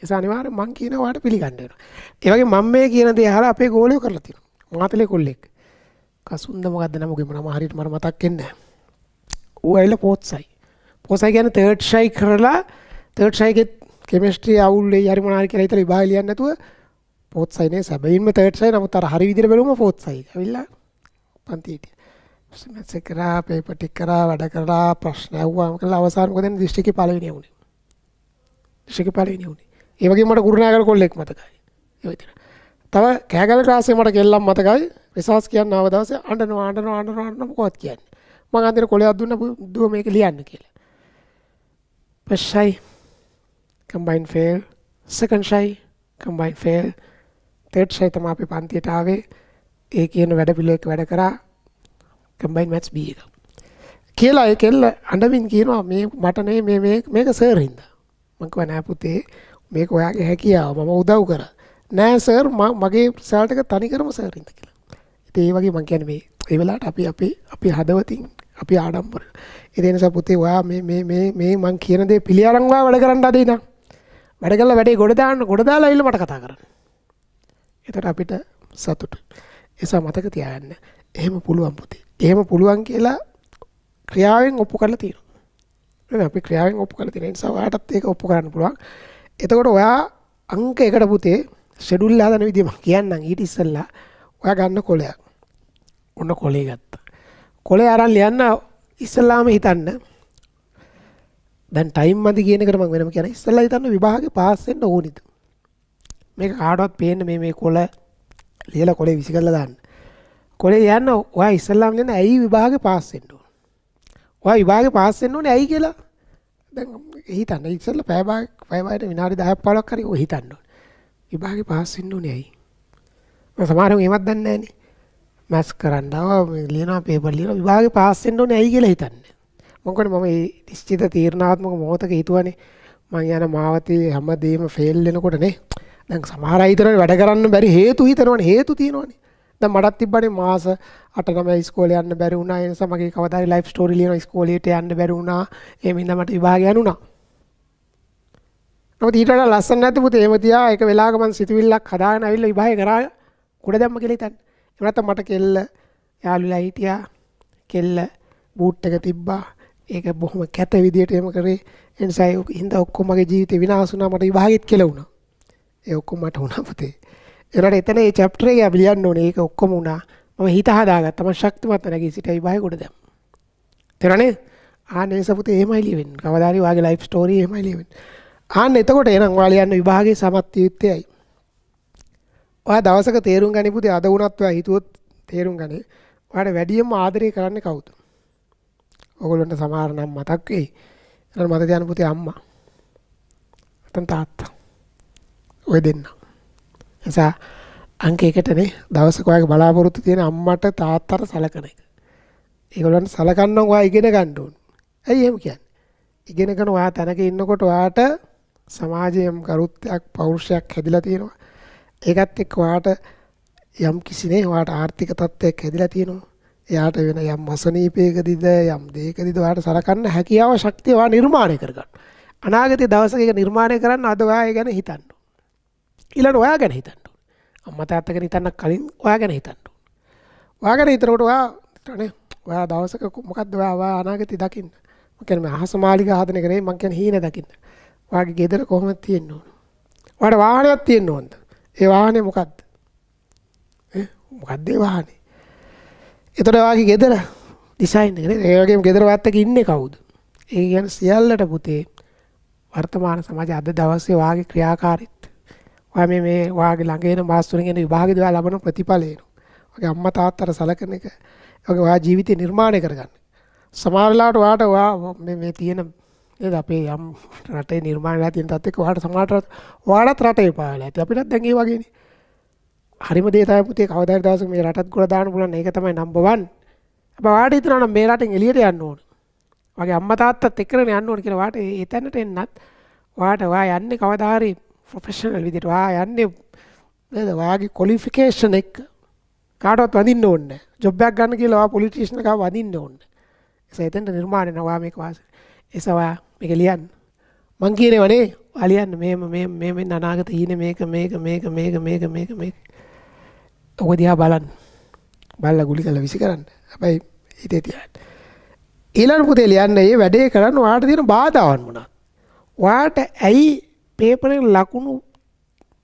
ඒස අනිවාර්යෙන් මං කියනවා ඔයාට පිළිගන්න වෙනවා. ඒ වගේ මම මේ කියන දේ අහලා අපේ ගෝලියෝ කරලා තියෙනවා. මාතලේ කොල්ලෙක්. කසුන්ද මොකද්ද නම උගේ නම හරියට මට මතක් වෙන්නේ නැහැ. ඌ ඇවිල්ලා පොත්සයි. පොත්සයි කියන්නේ තර්ඩ් ෂයි කරලා තර්ඩ් ෂයිගේ කෙමිස්ට්‍රි අවුල් වෙයි හරි මොනවා හරි කියලා හිතලා විභාගය ලියන්නේ නැතුව පොත්සයි නේ සැබවින්ම තර්ඩ් ෂයි නමුත් අර හරි විදිහට බැලුවම පොත්සයි. ඇවිල්ලා පන්ති හිටියා. මෙසේ කරා පේපර් ටික කරා වැඩ කරා ප්‍රශ්න ඇහුවාම කළා අවසාන මොකද දිස්ත්‍රික්කේ පළවෙනි වුණේ. දිස්ත්‍රික්කේ පළවෙනි වුණේ. ඒ වගේම මට කුරුණෑගල කොල්ලෙක් මතකයි. ඒ විදිහට. තව කෑගල ක්ලාසේ මට කෙල්ලම් මතකයි. රිසර්ච් කියන්න ආව දවසේ අඬනවා මොකක්ද කියන්නේ. මම අන්තිමට කොලයක් දුන්න දුව මේක ලියන්න කියලා. first shy combine fail second shy combine fail third shy තමයි අපි පන්තියට ආවේ. ඒ කියන වැඩ පිළිවෙලක වැඩ කරා combine maths B එක. කියලා ඒ කෙල්ල අඬමින් කියනවා මේ මට නේ මේක සර් හින්දා. මම කිව්වා නෑ පුතේ මේක ඔයාගේ හැකියාව මම උදව් කරා. නෑ සර් මගේ රිසල්ට් එක තනිකරම සර් හින්දා කියලා. ඉතින් ඒ වගේ මම කියන්නේ මේ වෙලාවට අපි හදවතින් අපි ආඩම්බර. ඒ නිසා පුතේ ඔයා මේ මං කියන දේ පිළිඅරන් වැඩ කරන්න හදේ නං. වැඩ කළා වැඩේ ගොඩ දාලා ඇවිල්ලා මට කතා කරන්න. එතකොට අපිට සතුටුයි. ඒසා මතක තියාගන්න. එහෙම පුළුවන් පුතේ. එහෙම පුළුවන් කියලා ක්‍රියාවෙන් ඔප්පු කරලා තියෙනවා. අපි ක්‍රියාවෙන් ඔප්පු කරලා තියෙන නිසා ඔයාටත් ඒක ඔප්පු කරන්න පුළුවන්. එතකොට ඔයා අංක 1ට පුතේ ෂෙඩියුල් හදන විදිය මම කියන්නම් ඊට ඉස්සෙල්ලා ඔයා ගන්න කොලයක්. ඔන්න කොලේ ගත්තා. කොලේ අරන් ලියන්න ඉස්සෙල්ලාම හිතන්න. දැන් ටයිම් මදි කියන එකට මම වෙනම කියන්නේ ඉස්සෙල්ලා හිතන්න විභාගේ පාස් වෙන්න ඕනිද? මේක කාටවත් පේන්නේ මේ කොල ලියලා කොලේ විසි කරලා දාන්න. කොලේ යන්න ඔයා ඉස්සෙල්ලාම ලියන්න ඇයි විභාගේ පාස් වෙන්න ඕන? ඔයා විභාගේ පාස් වෙන්න ඕනේ ඇයි කියලා දැන් හිතන්න ඉස්සෙල්ලා පැය භාගයට විනාඩි 10ක් 15ක් හරි ඔය හිතන්න ඕනේ. විභාගේ පාස් වෙන්න ඕනේ ඇයි? මම සමහරව එහෙමත් දන්නේ නැහනේ. මැත්ස් කරන්න ආව ලියනවා පේපර් ලියනවා විභාගේ පාස් වෙන්න ඕනේ ඇයි කියලා හිතන්නේ. මොකද මම මේ නිශ්චිත තීරණාත්මක මොහොතක හිතුවානේ මම යන මාවතේ හැමදේම ෆේල් වෙනකොට නේ. දැන් සමහර අය හිතනවා වැඩ කරන්න බැරි හේතු හිතනවනේ හේතු තියෙනවනේ. දැන් මටත් තිබ්බනේ මාස 8-9 ඉස්කෝලේ යන්න බැරි වුණා. ඒ නිසා මගේ කවදා හරි ලයිෆ් ස්ටෝරි ලියන ඉස්කෝලේට යන්න බැරි වුණා. ඒ මින්දා මට විභාගය යනුණා. නමුත් ඊට වඩා ලස්සන නැද්ද පුතේ? එහෙම තියා එක වෙලාවක මං සිතුවිල්ලක් හදාගෙන ආවිල්ලා විභාගය කරා කුඩ දැම්ම කියලා හිතන්නේ. එහෙම නැත්නම් මට කෙල්ල යාළුලා හිටියා. කෙල්ල බූට් එක තිබ්බා. ඒක බොහොම කැත විදියට එහෙම කරේ. ඒ නිසා ඒ හින්දා ඔක්කොම මගේ ජීවිතේ විනාශ වුණා. මට විභාගෙත් කියලා වුණා. ඒ ඔක්කොම මට වුණා පුතේ. ඒනට එතන මේ චැප්ටර් එක අපි ලියන්න ඕනේ. ඒක ඔක්කොම වුණා. මම හිත හදාගත්තා. මම ශක්තිමත් නැගී සිටියා විභාගෙ කොට දැම්ම. තේරෙන්නේ? ආන්නේ සපුතේ එහෙමයි ලියවෙන්නේ. කවදා හරි වාගේ ලයිෆ් ස්ටෝරි එහෙමයි ලියවෙන්නේ. ආන්න එතකොට එනං ඔයාලා යන්න විභාගයේ සමත් යුත්තේයි. ඔයා දවසක තේරුම් ගනි පුතේ අද වුණත් ඔයා හිතුවොත් තේරුම් ගනි. ඔයාට වැඩියෙන්ම ආදරය කරන්නේ කවුද? ඔයගොල්ලන්ට සමහර නම් මතක් වෙයි. එතන මතක තියාගන්න පුතේ අම්මා. නැත්නම් තාත්තා. ඔය දෙන්න. එසා අංක 1ටනේ දවසක ඔයාගේ බලාපොරොත්තු තියෙන අම්මට තාත්තට සලකන එක. ඒගොල්ලන්ට සලකන්න ඔයා ඉගෙන ගන්න ඕන. ඇයි එහෙම කියන්නේ? ඉගෙනගෙන ඔයා තැනක ඉන්නකොට ඔයාට සමාජයෙන් කරුත්තයක් පෞරුෂයක් හැදිලා තියෙනවා. ඒකත් එක්ක ඔයාට යම් කිසිනේ ඔයාට ආර්ථික තත්ත්වයක් හැදිලා තියෙනවා. එයාට වෙන යම් වසනීපයකදීද යම් දෙයකදීද ඔයාට සලකන්න හැකියාව ශක්තිය ඔයා නිර්මාණය කරගන්න. අනාගතයේ දවසක ඒක නිර්මාණය කරන්න අද ඔයා ඒ ගැන හිතන්න. ඊළඟ ඔයා ගැන හිතන්න. අම්මා තාත්තා ගැන හිතන්න කලින් ඔයා ගැන හිතන්න. ඔයා ගැන හිතනකොට ඔයා දවසක මොකද්ද ඔයා අනාගතේ දකින්න. මම කියන්නේ මේ අහස මාලිගා හදන එක නෙවෙයි මම කියන්නේ හීන දකින්න. ඔයාගේ ගෙදර කොහොමද තියෙන්න ඕන? ඔයාට වාහනයක් තියෙන්න ඕනද? ඒ වාහනේ මොකද්ද? මොකක්ද ඒ වාහනේ? එතකොට වාගේ ගෙදර ඩිසයින් එක නේද? ඒ වගේම ගෙදර වත් එක ඉන්නේ කවුද? ඒ කියන්නේ සියල්ලට පුතේ වර්තමාන සමාජයේ අද දවසේ වාගේ ක්‍රියාකාරීත්වය. ඔයා මේ වාගේ ළඟ එන මාස තුනෙන් එන විභාගෙදී ඔයා ලබන ප්‍රතිඵල එනවා. ඔගේ අම්මා තාත්තට සලකන එක. ඔගේ ඔයා ජීවිතේ නිර්මාණය කරගන්න. සමහර වෙලාවට ඔයාට මේ තියෙන නේද අපේ යම් රටේ නිර්මාණය වෙලා තියෙන තත් එක්ක ඔයාට සමහරට ඔයාලත් රටේ පාවලා ඇති. අපිටත් දැන් ඒ වගේනේ. හරිම දේ තමයි පුතේ කවදාද දවසක මේ රටත් ගොඩ දාන්න පුළුවන්. ඒක තමයි නම්බර් 1. හැබැයි ඔයාට හිතනවා නම් මේ රටෙන් එළියට යන්න ඕන. ඔයාගේ අම්මා තාත්තත් එක්කනේ යන්න ඕන කියලා ඔයාට ඒ තැනට එන්නත් ඔයා යන්නේ කවදා හරි ප්‍රොෆෙෂනල් විදිහට ඔයා යන්නේ නේද ඔයාගේ ක්වොලිෆිකේෂන් එක කාටවත් වදින්න ඕනේ නැහැ. ජොබ් එකක් ගන්න කියලා ඔයා පොලිටිෂියන් එකව වදින්න ඕනේ. ඒ එතෙන්ට නිර්මාණය නවා මේක වාස. ඒස ඔයා මේක ලියන්න. මං කියනේවා නේ ඔයා ලියන්න මේ අනාගත ඊනේ මේක ඔක දිහා බලන්න. බලලා ගුලි කරලා විසි කරන්න. හැබැයි හිතේ තියාගන්න. ඊළඟ පුතේ ලියන්න මේ වැඩේ කරන්න ඔයාට තියෙන බාධාවන් මොනවද? ඔයාට ඇයි පේපර් එකේ ලකුණු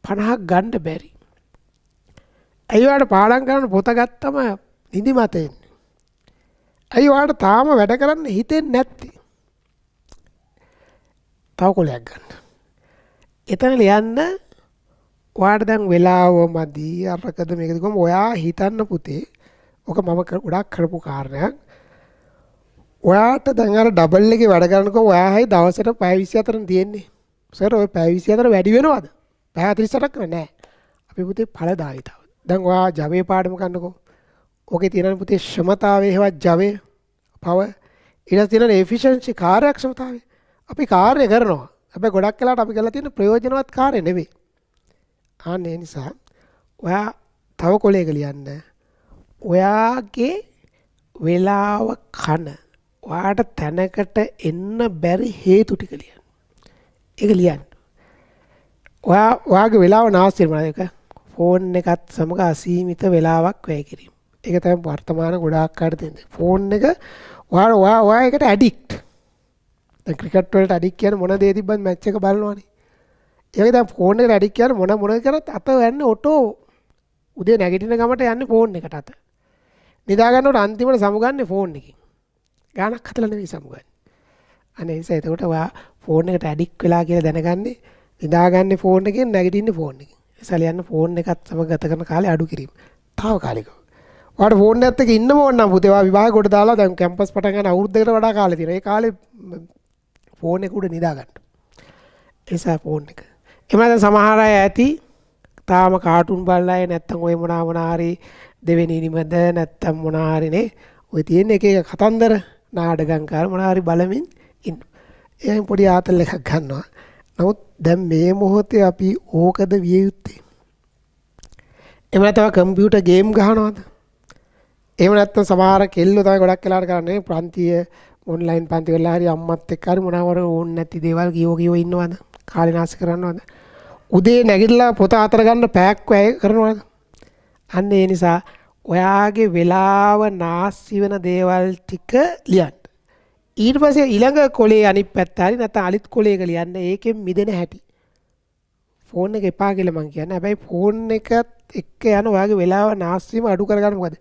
50ක් ගන්න බැරි? ඇයි ඔයාට පාඩම් කරන්න පොත ගත්තම නිදිමත එන්නේ? ඇයි ඔයාට තාම වැඩ කරන්න හිතෙන්නේ නැත්තේ? තව කොලයක් ගන්න. එතන ලියන්න ඔයාට දැන් වෙලාව මදි අරකද මේකද කොහොම ඔයා හිතන්න පුතේ. ඔක මම ගොඩක් කරපු කාරණයක්. ඔයාට දැන් අර ඩබල් එකේ වැඩ කරනකොට ඔයායි දවසට පැය 24ක් තියෙන්නේ. සර් ඔය පැය 24 වැඩි වෙනවද? පැය 48ක් නෑ. අපි පුතේ ඵලදායීතාව. දැන් ඔයා ජවයේ පාඩම කරනකොට ඔකේ තියෙන පුතේ ශ්‍රමතාවයේ හේවත් ජවයේ පව ඊට තියෙන එෆිෂන්සි කාර්යක්ෂමතාවය. අපි කාර්ය කරනවා. හැබැයි ගොඩක් වෙලාවට අපි කරලා තියෙන ප්‍රයෝජනවත් කාර්ය නෙවෙයි. ඒ නිසා ඔයා තව කොලයක ලියන්න. ඔයාගේ වෙලාව කන ඔයාට තැනකට එන්න බැරි හේතු ටික ලියන්න. ඒක ලියන්න. ඔයාගේ වෙලාව නාස්ති වෙනවා ඒක. ෆෝන් එකත් සමග අසීමිත වෙලාවක් වැය කිරීම. ඒක තමයි වර්තමාන ගොඩාක් කාට තියෙන්නේ. ෆෝන් එක ඔයා ඒකට ඇඩික්ට්. දැන් ක්‍රිකට් වලට ඇඩික්ට් කියන්නේ මොන දේ තිබ්බත් මැච් එක බලනවානේ. ඒක දැන් ෆෝන් එකට ඇඩික්ට් කියන්නේ මොන කරත් අත යන්නේ ඔටෝ උදේ නැගිටින ගමට යන්නේ ෆෝන් එකට අත. නිදා ගන්නකොට අන්තිමට සමුගන්නේ ෆෝන් එකකින්. ගානක් හතලා නෙවෙයි සමුගන්නේ. අනේ ඒ නිසා එතකොට ඔයා ෆෝන් එකට ඇඩික්ට් වෙලා කියලා දැනගන්නේ නිදාගන්නේ ෆෝන් එකෙන් නැගිටින්නේ ෆෝන් එකෙන්. ඒ නිසා ලියන්න ෆෝන් එකත් සමග ගත කරන කාලේ අඩු කිරීම. තාවකාලිකව. ඔයාට ෆෝන් එකත් එක්ක ඉන්නම ඕන නම් පුතේ ඔයා විභාග කොට දාලා දැන් කැම්පස් පටන් ගන්න අවුරුද්දකට වඩා කාලේ තියෙනවා. ඒ කාලේ ෆෝන් එක උඩ නිදා ගන්න. ඒ නිසා ෆෝන් එක. එමෙන්න සමහර අය ඇති තාම කාටුන් බලලා නැත්තම් ඔය මොනවා හරි දෙවෙනි නිමද නැත්තම් මොනවා හරිනේ ඔය තියෙන එක කතන්දර නාටකම් කාර මොනවා හරි බලමින් ඉන්න. එයන් පොඩි ආතල් එකක් ගන්නවා. නමුත් දැන් මේ මොහොතේ අපි ඕකද විය යුත්තේ. එහෙම නැත්නම් කම්පියුටර් ගේම් ගහනවද? එහෙම නැත්නම් සමහර කෙල්ලෝ තමයි ගොඩක් වෙලාවට කරන්නේ ප්‍රාන්තීය ඔන්ලයින් පන්ති වල හරි අම්මත් එක්ක හරි මොනවා වර ඕනේ නැති දේවල් කියෝ ඉන්නවද? කාලේ නාස්ති කරනවද? උදේ නැගිටලා පොත අතර ගන්න පැයක් වැය කරනවද? අන්න ඒ නිසා ඔයාගේ වෙලාව නාස්ති වෙන දේවල් ටික ලියන්න. ඊට පස්සේ ඊළඟ කොලේ අනිත් පැත්ත හරි නැත්නම් අලිත් කොලේක ලියන්න. ඒකෙන් මිදෙන හැටි. ෆෝන් එක එපා කියලා මං කියන්නේ. හැබැයි ෆෝන් එකත් එක්ක යන ඔයාගේ වෙලාව නාස්ති වීම අඩු කරගන්න මොකද?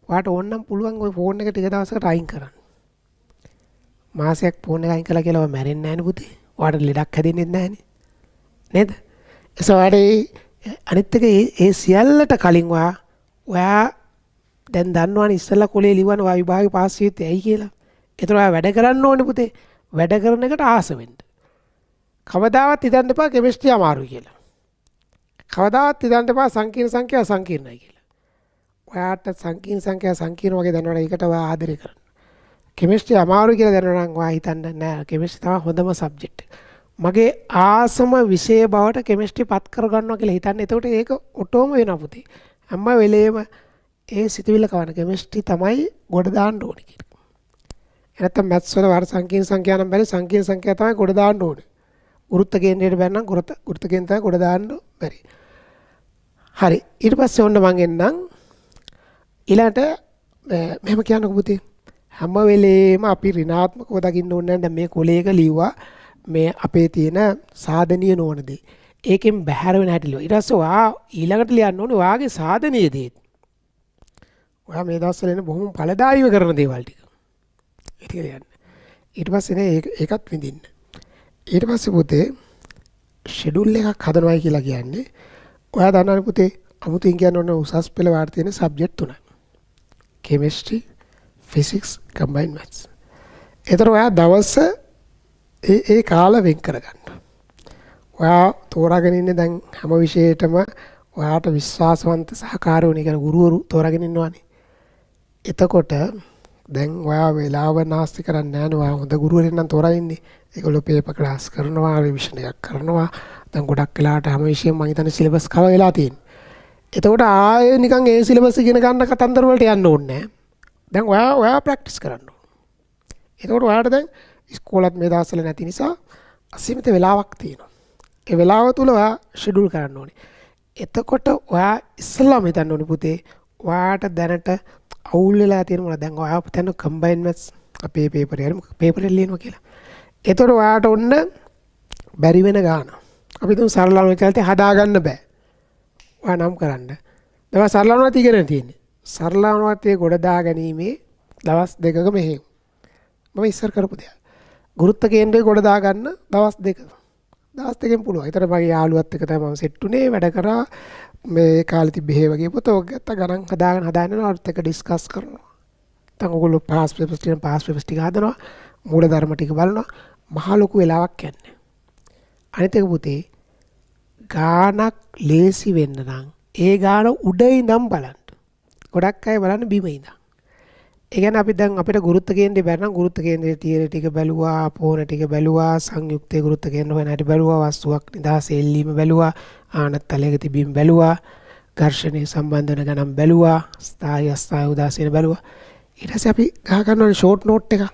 ඔයාට ඕන නම් පුළුවන් ওই ෆෝන් එක ටික දවසකට අයින් කරන්න. මාසයක් ෆෝන් එක අයින් කළා කියලා ඔයා මැරෙන්නේ නැහැ නේ පුතේ. ඔයාට ලෙඩක් හැදෙන්නේ නැහැ නේ. නේද? අනිත් එක ඒ සියල්ලට කලින් ඔයා දැන් දන්නවනේ ඉස්සෙල්ලා කොලේ ලිව්වනේ ඔයා විභාගේ පාස් වෙන්නේ ඇයි කියලා. ඒතර ඔයා වැඩ කරන්න ඕනේ පුතේ. වැඩ කරන එකට ආස වෙන්න. කවදාවත් හිතන්න එපා කෙමිස්ට්‍රි අමාරුයි කියලා. කවදාවත් හිතන්න එපා සංකීර්ණ සංඛ්‍යා සංකීර්ණයි කියලා. ඔයාට සංකීර්ණ සංඛ්‍යා සංකීර්ණ වගේ දැනනවනේ ඒකට ඔයා ආදරය කරන්න. කෙමිස්ට්‍රි අමාරුයි කියලා දැනනවා නම් ඔයා හිතන්න නෑ කෙමිස්ට්‍රි තමයි හොඳම සබ්ජෙක්ට් එක. මගේ ආසම විෂය බවට කෙමිස්ට්‍රි පත් කරගන්නවා කියලා හිතන්න. එතකොට ඒක ඔටෝම වෙනවා පුතේ. හැම වෙලේම ඒ සිතුවිල්ල කවන කෙමිස්ට්‍රි තමයි ගොඩ දාන්න ඕනේ කියලා. නැත්නම් මැත්ස් වල වාර සංකීර්ණ සංඛ්‍යා නම් බැරි සංකීර්ණ සංඛ්‍යා තමයි ගොඩ දාන්න ඕනේ. වෘත්ත කේන්ද්‍රයට බැන්නම් වෘත්ත කේන්ද්‍රය ගොඩ දාන්න බැරි. හරි. ඊට පස්සේ ඔන්න මං එන්නම් ඊළඟට මෙහෙම කියන්නකෝ පුතේ. හැම වෙලේම අපි ඍණාත්මකව දකින්න ඕනේ නැහැ. දැන් මේ කොලේක ලිව්වා මේ අපේ තියෙන සාධනීය නොවන දේ. ඒකෙන් බැහැර වෙන හැටි ලියුවා. ඊට පස්සේ ඔයා ඊළඟට ලියන්න ඕනේ ඔයාගේ සාධනීය දේ. ඔයා මේ දවස්වල එන බොහොම ඵලදායීව කරන දේවල් ටික. ඒක කියන්නේ. ඊට පස්සේ නේ ඒකත් විඳින්න. ඊට පස්සේ පුතේ ෂෙඩියුල් එකක් හදනවායි කියලා කියන්නේ ඔයා දන්නවනේ පුතේ අමුතුවෙන් කියන්නේ ඔන්න උසස් පෙළ වාර්ත තියෙන සබ්ජෙක්ට් තුනයි. chemistry, physics, combined maths. ඒතර ඔයා දවස් ඒ කාල වෙන් කරගන්න. ඔයා තෝරාගෙන ඉන්නේ දැන් හැම විෂයයකම ඔයාට විශ්වාසවන්ත සහකාරයෝ නේ කියන ගුරුවරු තෝරාගෙන ඉන්නවානේ. එතකොට දැන් ඔයා වෙලාව නාස්ති කරන්නේ නැහැ නේ. ඔයා හොඳ ගුරුවරයෙක් නම් තෝරා ඉන්නේ. ඒගොල්ලෝ පේපර් ක්ලාස් කරනවා, රිවිෂන් එකක් කරනවා. දැන් ගොඩක් වෙලාවට හැම විෂයෙම මම හිතන්නේ සිලබස් කවර් වෙලා තියෙන්නේ. එතකොට ආයේ නිකන් ඒ සිලබස් ඉගෙන ගන්න කතන්දර වලට යන්න ඕනේ නැහැ. දැන් ඔයා ප්‍රැක්ටිස් කරන්න ඕනේ. එතකොට ඔයාට දැන් ඉස්කෝලත් මේ දවස්වල නැති නිසා අසීමිත වෙලාවක් තියෙනවා. ඒ වෙලාව තුල ඔයා ෂෙඩියුල් කරන්න ඕනේ. එතකොට ඔයා ඉස්සෙල්ලාම හිතන්න ඕනේ පුතේ ඔයාට දැනට අවුල් වෙලා තියෙන මොනවද? දැන් ඔයා හිතන්න කම්බයින් මැත්ස් අපේ පේපර් එක ලියනවා කියලා. එතකොට ඔයාට ඔන්න බැරි වෙන ගාන. අපි තුන් සරල අනුචාරිතය හදාගන්න බෑ. ඔයා නම් කරන්න. දවස් සරල අනුචාරිතය ඉගෙන තියෙන්නේ. සරල අනුචාරිතය ගොඩ දා ගැනීමේ දවස් දෙකක මෙහෙම. මම ඉස්සර කරපු දෙයක්. ගුරුත්ව කේන්ද්‍රය ගොඩ දා ගන්න දවස් දෙක. දවස් දෙකෙන් පුළුවන්. ඒතර මගේ යාළුවත් එක්ක තමයි මම සෙට් උනේ වැඩ කරා. මේ කාලේ තිබ්බේ වගේ පොත ඔක ගත්ත ගණන් හදාගෙන අරුත් එක ඩිස්කස් කරනවා. දැන් ඔයගොල්ලෝ පාස් පේපර්ස් ටික හදනවා. මූල ධර්ම ටික බලනවා. මහ ලොකු වෙලාවක් යන්නේ. අනිත් එක පුතේ ගානක් ලේසි වෙන්න නම් ඒ ගාන උඩ ඉඳන් බලන්න. ගොඩක් අය බලන්න බිම ඉඳන්. ඒ කියන්නේ අපි දැන් අපිට ගුරුත්ව කේන්ද්‍රය බැරනම් ගුරුත්ව කේන්ද්‍රයේ තියෙන ටික බැලුවා, පෝන ටික බැලුවා, සංයුක්තයේ ගුරුත්ව කේන්ද්‍ර හොයන හැටි බැලුවා, වස්තුවක් නිදහස එල්ලීම බැලුවා, ආනත්තලයක තිබීම බැලුවා, ඝර්ෂණය සම්බන්ධ වෙන ගණන් බැලුවා, ස්ථායි අස්ථායි උදාසීන බැලුවා. ඊට පස්සේ අපි ගහ ගන්නවනේ ෂෝට් නෝට් එකක්.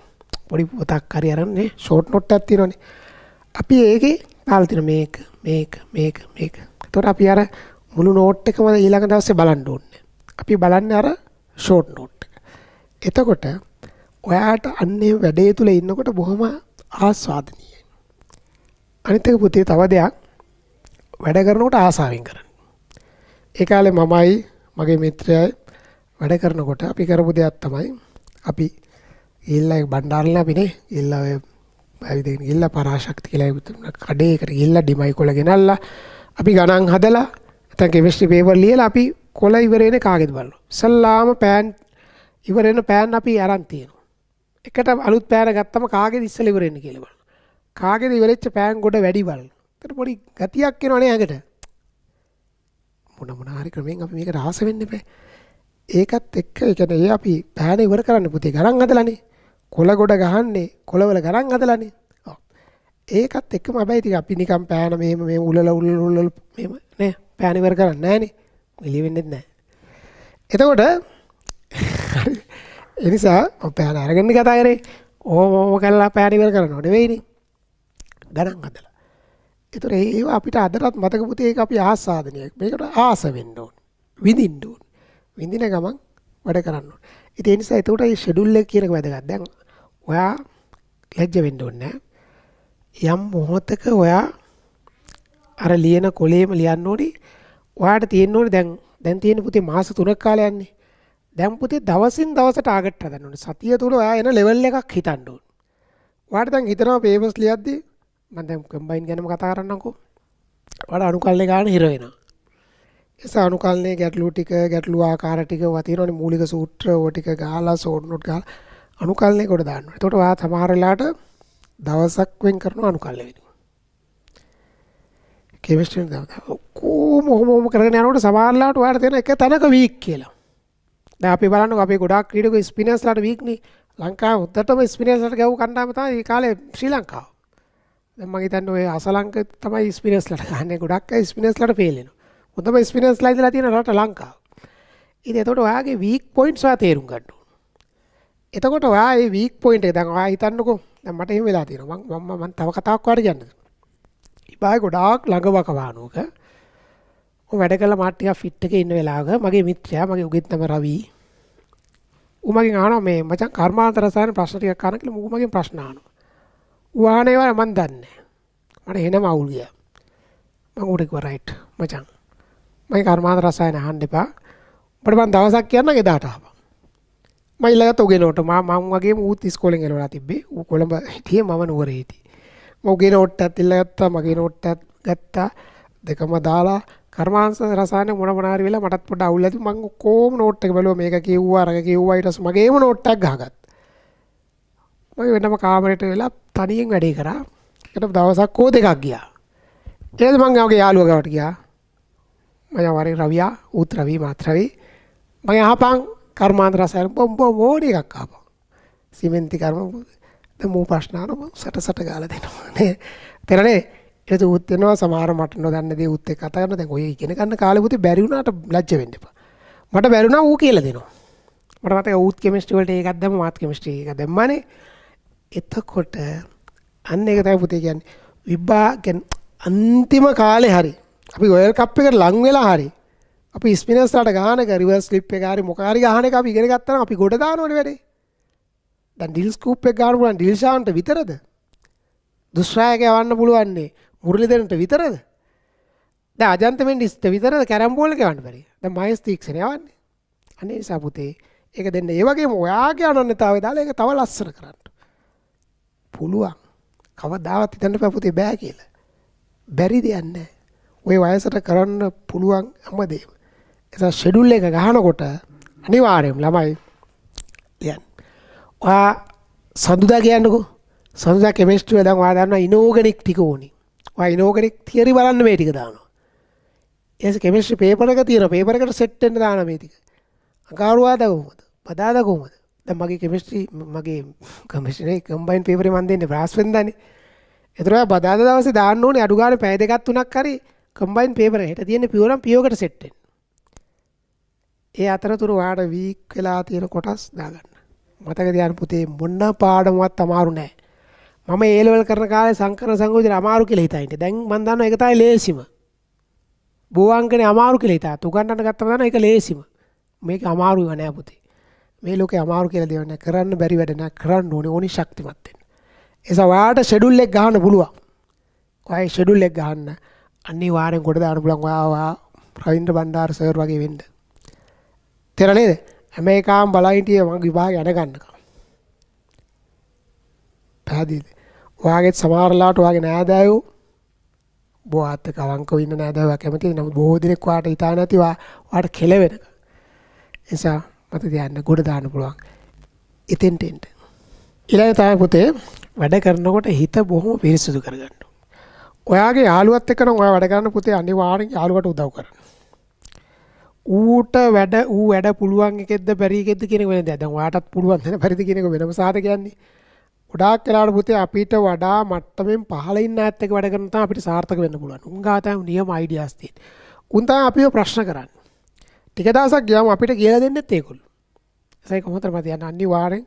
පොඩි පොතක් හරි අරන් නේ ෂෝට් නෝට් එකක් තියෙනවනේ. අපි ඒකේ දාලා තියෙන මේක. එතකොට අපි අර මුළු නෝට් එකම ඊළඟ දවසේ බලන්න ඕනේ. අපි බලන්නේ අර ෂෝට් නෝට් එක. එතකොට ඔයාට අන්නේ වැඩේ තුල ඉන්නකොට බොහොම ආස්වාදනීයයි. අනිත් එක පුතේ තව දෙයක් වැඩ කරනකොට ආසාවෙන් කරන්න. ඒ කාලේ මමයි මගේ මිත්‍රයයි වැඩ කරනකොට අපි කරපු දෙයක් තමයි අපි ඊළඟ බණ්ඩාරලා අපිනේ ඊළඟ ඇවිදගෙන ගිහිල්ලා පරාශක්ති කියලා කඩේකට ගිහිල්ලා ඩිමයි කොළ ගෙනල්ලා අපි ගණන් හදලා නැත්නම් කෙමිස්ට්‍රි පේපර් ලියලා අපි කොළ ඉවර වෙන්නේ කාගෙද බලනවා. ඉස්සල්ලාම පෑන් ඉවර වෙන පෑන් අපි අරන් තියෙනවා. එකට අලුත් පෑන ගත්තම කාගෙද ඉස්සෙල්ලා ඉවර වෙන්නේ කියලා බලනවා. කාගෙද ඉවරෙච්ච පෑන් ගොඩ වැඩි බලනවා. ඒකට පොඩි ගතියක් එනවනේ ඇඟට. මොන හරි ක්‍රමෙන් අපි මේක රහස වෙන්න බෑ. ඒකත් එක්ක ඒ කියන්නේ අපි පෑන ඉවර කරන්න පුතේ ගණන් හදලානේ. කොළ ගොඩ ගහන්නේ කොළවල ගණන් හදලානේ. ඔව්. ඒකත් එක්කම හැබැයි ඉතින් අපි නිකන් පෑන මෙහෙම උලල මෙහෙම නේ පෑන ඉවර කරන්නේ නැහනේ. එළිය වෙන්නේ නැහැ. එතකොට ඒ නිසා පෑන අරගෙන කතා කරේ ඕම කළා පෑන ඉවර කරනව නෙවෙයිනේ. ගණන් හදලා. ඒතර ඒව අපිට අදටත් මතක පුතේ ඒක අපි ආස්වාදනයක්. මේකට ආස වෙන්න ඕන. විඳින්න ඕන. විඳින ගමන් වැඩ කරන්න ඕන. ඉතින් ඒ නිසා ඒකට මේ ෂෙඩියුල් එක කියන එක වැදගත්. දැන් ඔයා ලැජ්ජ වෙන්න ඕනේ නැහැ. යම් මොහොතක ඔයා අර ලියන කොලේම ලියන්න ඕනේ. ඔයාට තියෙන්න ඕනේ දැන් තියෙන පුතේ මාස 3ක් කාලයක් යන්නේ. දැන් පුතේ දවසින් දවසට ටාගට් හදන්න ඕනේ. සතිය තුල ඔයා එන ලෙවල් එකක් හිතන්න ඕනේ. ඔයාට දැන් හිතනවා පේපර්ස් ලියද්දී මම දැන් කම්බයින් ගැනම කතා කරන්නම්කෝ. ඔයාලා අනුකල්පේ ගන්න හිර වෙනවා. ඒ අනුකල්පනේ ගැටලු ආකාර ටික ඔවා තියෙනවනේ මූලික සූත්‍ර ඔය ටික ගහලා ෂෝට් නෝට් ගහලා අනුකල්පනේ කොට දාන්න ඕනේ. එතකොට ඔයා සමහර වෙලාවට දවසක් වෙන් කරනවා අනුකල්ප වෙනවා. කෙමිස්ට්‍රි කොහොම කරගෙන යනකොට සමහර වෙලාවට ඔයාට තියෙන එක තැනක වීක් කියලා. දැන් අපි බලන්නකො අපේ ගොඩාක් ක්‍රීඩකයෝ ස්පිනර්ස්ලාට වීක් නේ. ලංකාව උඩටම ස්පිනර්ස්ලාට ගැව් කණ්ඩායම තමයි මේ කාලේ ශ්‍රී ලංකාව. දැන් මම හිතන්නේ ඔය අසලංක තමයි ස්පිනර්ස්ලාට ගහන්නේ. ගොඩක් අය ස්පිනර්ස්ලාට ෆේල් වෙනවා. හොඳම ස්පිනර්ස්ලා ඉඳලා තියෙන රට ලංකාව. ඉතින් එතකොට ඔයාගේ වීක් පොයින්ට්ස් ඔයා තේරුම් ගන්න ඕන. එතකොට ඔයා මේ වීක් පොයින්ට් එක දැන් ඔයා හිතන්නකෝ දැන් මට එහෙම වෙලා තියෙනවා. මම තව කතාවක් ඔයාලට කියන්නද? ඉබායි ගොඩාක් ළඟ වකවානුවක මම වැඩ කළා මාත් ටිකක් ෆිට් එකේ ඉන්න වෙලාවක මගේ මිත්‍රයා මගේ උගෙත් නම රවි. ඌ මගෙන් අහනවා මේ මචං කර්මාන්ත රසායන ප්‍රශ්න ටිකක් අහන්න කියලා ඌ මගෙන් ප්‍රශ්න අහනවා. ඌ අහන ඒවා මම දන්නේ නැහැ. මට එනම අවුල් ගියා. මම ඌට කිව්වා රයිට් මචං මම කර්මාන්ත රසායන අහන්න එපා. ඔබට මම දවසක් කියන්නම් එදාට අහපන්. මම ඊළඟට උගේ නෝට මම වගේම ඌත් ඉස්කෝලෙන් එළවලා තිබ්බේ. ඌ කොළඹ හිටියේ මම නුවර හිටියේ. මම උගේ නෝට්ටත් ඉල්ලගත්තා මගේ නෝට්ටත් ගත්තා දෙකම දාලා කර්මාංශ රසායන මොන හරි වෙලා මටත් පොඩ්ඩ අවුල් ඇති මම කොහොම නෝට් එක බැලුවා මේක කිව්වා අරක කිව්වා ඊට පස්සේ මගේම නෝට් එකක් ගහගත්තා. මම වෙනම කාමරේට වෙලා තනියෙන් වැඩේ කරා. ඒකට දවසක් හෝ දෙකක් ගියා. ඊට මම ආගේ යාළුවා ගාවට ගියා. මම වරේ රවියා ඌත් රවි මාත් රවි මම අහපන් කර්මාන්ත රසායන බොම්බ මොඩි එකක් අහපන්. සිමෙන්ති කර්ම දැන් මෝ ප්‍රශ්න අහනවා සට ගාලා දෙනවා නේ. තේරෙන්නේ? ඒක උත් වෙනවා සමහර මට නොදන්න දේ උත් එක්ක කතා කරනවා. දැන් ඔය ඉගෙන ගන්න කාලේ පුතේ බැරි වුණාට ලැජ්ජ වෙන්න එපා. මට බැරි වුණා ඌ කියලා දෙනවා. මට මතකයි ඌත් කෙමිස්ට්‍රි වලට ඒකක් දැම්ම මාත් කෙමිස්ට්‍රි එකක් දැම්මානේ. එතකොට අන්න ඒක තමයි පුතේ කියන්නේ විභාග අන්තිම කාලේ හරි අපි වර්ල්ඩ් කප් එකට ලං වෙලා හරි අපි ස්පිනර්ස්ලාට ගහන එක රිවර්ස් ස්ලිප් එක හරි මොකක් හරි ගහන එක අපි ඉගෙන ගත්තා නම් අපි ගොඩ දානවනේ වැඩේ. දැන් ඩිල් ස්කූප් එක ගන්න පුළුවන් ඩිල් ෂාන්ට විතරද? දුෂ්රායක යවන්න පුළුවන් නේ මුරලිදෙනට විතරද? දැන් අජන්ත මෙන්ඩිස්ට විතරද කැරම් බෝල් එක යවන්න බැරි? දැන් මහේස් තීක්ෂණ යවන්නේ. අනේ නිසා පුතේ ඒක දෙන්න. ඒ වගේම ඔයාගේ අනන්‍යතාවය දාලා ඒක තව ලස්සන කරන්න. පුළුවන්. කවදාවත් හිතන්න බෑ පුතේ බෑ කියලා. බැරි දෙයක් නැහැ. ඔය වයසට කරන්න පුළුවන් හැමදේම. ඒ ෂෙඩියුල් එක ගහනකොට අනිවාර්යයෙන්ම ළමයි ලියන්න. ඔයා සඳුදා කියන්නකෝ. සඳුදා කෙමිස්ට්‍රි වල දැන් ඔයා දන්නවා ඉනෝගනික් ටික ඕනි. ඔයා ඉනෝගනික් තියරි බලන්න මේ ටික දානවා. ඒස කෙමිස්ට්‍රි පේපර් එක තියෙනවා. පේපර් එකට සෙට් වෙන්න දානවා මේ ටික. අඟහරුවාද කොහොමද? බදාදා කොහොමද? දැන් මගේ කෙමිස්ට්‍රි කම්බයින් පේපරේ මන් දෙන්නේ බ්‍රහස්පතින්දානේ. ඒතර ඔයා බදාදා දවසේ දාන්න ඕනේ අඩු ගානේ පැය දෙකක් තුනක් හරි කම්බයින් පේපර් එක. හෙට තියෙන්නේ පියෝ නම් පියෝකට සෙට් වෙන්න. ඒ අතරතුර ඔයාට වීක් වෙලා තියෙන කොටස් දාගන්න. මතක තියාගන්න පුතේ මොන පාඩමවත් අමාරු නෑ. මම ඒ ලෙවල් කරන කාලේ සංකරණ සංයෝජන අමාරු කියලා හිතා ඉන්නේ. දැන් මම දන්නවා ඒක තමයි ලේසිම. බෝවංකනේ අමාරු කියලා හිතා. උගන්නන්න ගත්තම දන්නවා ඒක ලේසිම. මේක අමාරුව නෑ පුතේ. මේ ලෝකේ අමාරු කියලා දේවල් නෑ. කරන්න බැරි වැඩ නෑ. කරන්න ඕනි ශක්තිමත් වෙන්න. එසා ඔයාට ෂෙඩියුල් එක ගහන්න පුළුවන්. ඔයා ෂෙඩියුල් එක ගහන්න අනිවාර්යෙන් කොට දාන්න පුළුවන්. ඔයා රවීන්ද්‍ර බණ්ඩාර සර් වගේ වෙන්න. තේරෙන්නේ නේද? හැම එකම බලා හිටියේ මම විභාගය අඩ ගන්නකම්. පැහැදිලිද? ඔයාගේ සමහරලාට ඔයාගේ නෑදෑයෝ බොහෝත් කවංකව ඉන්න නෑදෑයෝ කැමතිද? නමුත් බොහෝ දිනෙක ඔයාට හිතා නැති ඔයාට කෙලවෙනක. නිසා මත තියන්න ගොඩ දාන්න පුළුවන්. ඉතින් ටෙන්ට. ඊළඟ තමයි පුතේ වැඩ කරනකොට හිත බොහොම පිරිසිදු කරගන්න. ඔයාගේ යාළුවත් එක්ක නම් ඔයා වැඩ කරන පුතේ අනිවාර්යෙන් යාළුවට උදව් කරන්න. ඌට වැඩ පුළුවන් එකෙක්ද බැරි එකෙක්ද කියන එක වෙන දෙයක්. දැන් ඔයාටත් පුළුවන් දෙන බැරිද කියන එක වෙනම සාද කියන්නේ. ගොඩාක් වෙලාවට පුතේ අපිට වඩා මට්ටමින් පහළ ඉන්න ඇත්ත එක වැඩ කරන තමයි අපිට සාර්ථක වෙන්න පුළුවන්. උන් ගා තමයි නියම අයිඩියාස් තියෙන්නේ. උන් තමයි අපිව ප්‍රශ්න කරන්නේ. ටික දවසක් ගියාම අපිට කියලා දෙන්නෙත් ඒගොල්ලෝ. ඒසයි කොහොමද මත යන අනිවාර්යෙන්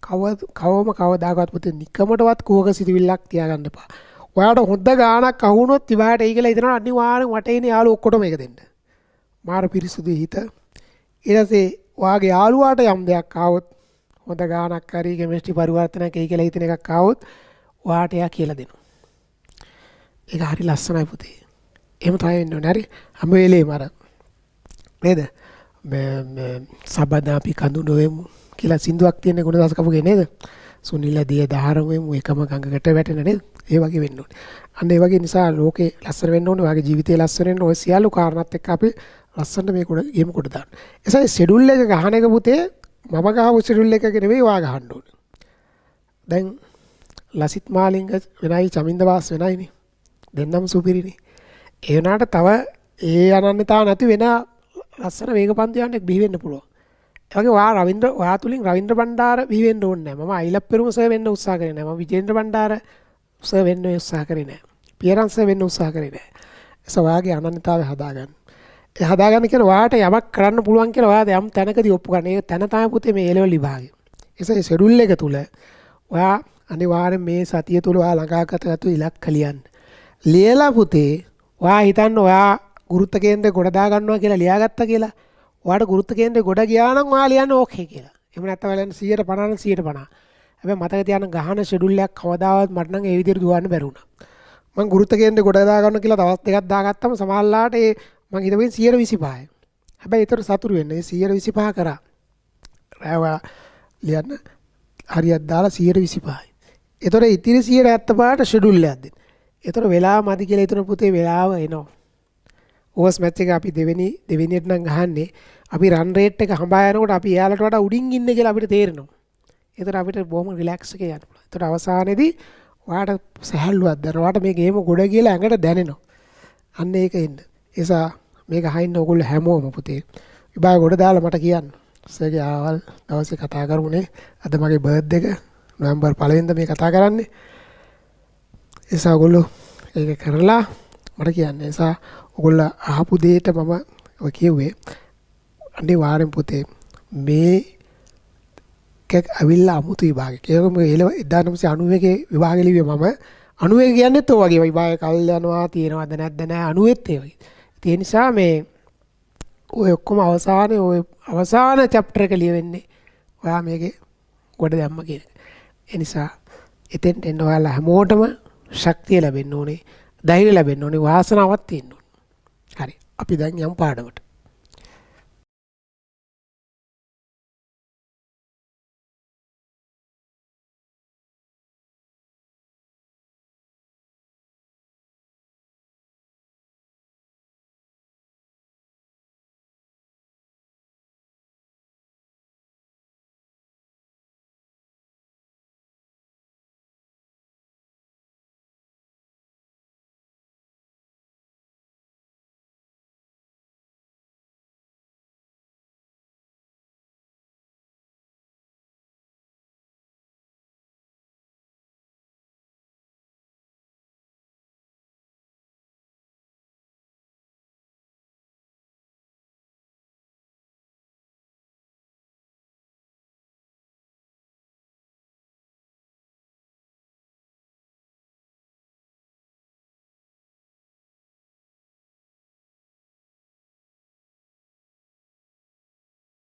කවදාකවත් පුතේ නිකමටවත් කෝක සිටිවිල්ලක් තියාගන්න එපා. ඔයාට හොඳ ගාණක් අහුනොත් ඉබාට ඒ කියලා හිතනවා අනිවාර්යෙන් වටේ ඉන්න යාළුවෝ ඔක්කොටම මේක දෙන්න. මාර පිරිසුදු හිත. ඊට පස්සේ ඔයාගේ යාළුවාට යම් දෙයක් ආවොත් හොඳ ගාණක් හරි කෙමිස්ට්‍රි පරිවර්තනයක් ඒ කියලා හිතන එකක් ආවොත් ඔයාට එයා කියලා දෙනවා. ඒක හරි ලස්සනයි පුතේ. එහෙම තමයි වෙන්න ඕනේ. හරි හැම වෙලේම අර නේද? මේ සබදා අපි කඳු නොවෙමු කියලා සින්දුවක් තියෙන ගුණදාස කපුගේ නේද? සුනිල දිය දහරවෙමු එකම ගඟකට වැටෙන නේද? ඒ වගේ වෙන්න ඕනේ. අන්න ඒ වගේ නිසා ලෝකේ ලස්සන වෙන්න ඕනේ. ඔයාගේ ජීවිතේ ලස්සන වෙන්න ඔය සියලු කාරණාත් එක්ක අපි ලස්සනට මේ ගේම් කොට දාන්න. එසයි ෂෙඩියුල් එක ගහන එක පුතේ මම ගහපු ෂෙඩියුල් එකක නෙවෙයි ඔයා ගහන්න ඕනේ. දැන් ලසිත් මාලිංග වෙනයි චමින්ද වාස් වෙනයිනේ. දෙන්නම සුපිරිනේ. ඒ වුණාට තව ඒ අනන්‍යතාව නැති වෙන ලස්සන වේගපන්ති යන්නෙක් බිහි වෙන්න පුළුවන්. ඒ වගේ ඔයා තුලින් රවීන්ද්‍ර බණ්ඩාර බිහි වෙන්න ඕනේ නැහැ. මම අයිලප් පෙරුම සර් වෙන්න උත්සාහ කරේ නැහැ. මම විජේන්ද්‍ර බණ්ඩාර සර් වෙන්න උත්සාහ කරේ නැහැ. පියරන් සර් වෙන්න උත්සාහ කරේ නැහැ. ඒස ඔයාගේ අනන්‍යතාවය හදාගන්න. ඒ හදාගන්න කියන ඔයාට යමක් කරන්න පුළුවන් කියලා ඔයා යම් තැනකදී ඔප්පු ගන්න. ඒ තැන තමයි පුතේ මේ A level විභාගය. ඒස ඒ ෂෙඩියුල් එක තුල ඔයා අනිවාර්යෙන් මේ සතිය තුල ඔයා ළඟාගත යුතු ඉලක්ක ලියන්න. ලියලා පුතේ ඔයා හිතන්න ඔයා ගුරුත්ව කේන්ද්‍රේ ගොඩ දා ගන්නවා කියලා ලියාගත්තා කියලා. ඔයාට ගුරුත්ව කේන්ද්‍රේ ගොඩ ගියා නම් ඔයා ලියන්නේ ඕකේ කියලා. එහෙම නැත්නම් ඔයාලෙන් 150 නම් 150. හැබැයි මතක තියාගන්න ගහන ෂෙඩියුල් එකක් කවදාවත් මට නම් ඒ විදිහට දුවන්න බැරි වුණා. මම ගුරුත්ව කේන්ද්‍රේ ගොඩ දා ගන්න කියලා දවස් දෙකක් දාගත්තම සමහරලාට ඒ මම හිතුවේ 125යි. හැබැයි ඒතර සතුරු වෙන්නේ 125 කරා. ලියන්න හරියක් දාලා 125යි. එතකොට ඉතිරි 175ට ෂෙඩියුල් එකක් දෙන්න. එතකොට වෙලාව මදි කියලා හිතන පුතේ වෙලාව එනවා. ඕවර්ස් මැච් එක අපි දෙවෙනියට නම් ගහන්නේ අපි රන් රේට් එක හඹා යනකොට අපි එයාලට වඩා උඩින් ඉන්නේ කියලා අපිට තේරෙනවා. එතකොට අපිට බොහොම රිලැක්ස් එකේ යන්න පුළුවන්. එතකොට අවසානයේදී ඔයාට සහැල්ලුවක් දැනෙනවා. ඔයාට මේ ගේම ගොඩ කියලා ඇඟට දැනෙනවා. අන්න ඒක එන්න. ඒසා මේක අහින්න ඕගොල්ලෝ හැමෝම පුතේ. විභාග ගොඩ දාලා මට කියන්න. සර්ගේ ආවල් දවසේ කතා කරුනේ. අද මගේ බර්ත්ඩේ එක නොවැම්බර් 1 වෙනිදා මේ කතා කරන්නේ. ඒසා ඔයගොල්ලෝ ඒක කරලා මට කියන්න. ඒසා ඔයගොල්ලෝ අහපු දෙයට මම ඔය කිව්වේ අනිවාර්යෙන් පුතේ මේ කක් අවිල්ලා අමුතු විභාගයක්. ඒක මම 1991 විභාගෙ ලිව්වේ මම 91 කියන්නේත් ඔය වගේ විභාග කල් යනවා තියෙනවද නැද්ද නැහැ 91ත් ඒ වගේ. ඒ නිසා මේ ඔය ඔක්කොම අවසානයේ ඔය අවසාන චැප්ටර් එක ලියවෙන්නේ ඔයා මේකේ ගොඩ දැම්ම කියන එක. ඒ නිසා එතෙන්ට එන්න ඔයාලා හැමෝටම ශක්තිය ලැබෙන්න ඕනේ, ධෛර්යය ලැබෙන්න ඕනේ, වාසනාවක් තියෙන්න ඕනේ. හරි. අපි දැන් යමු පාඩමට.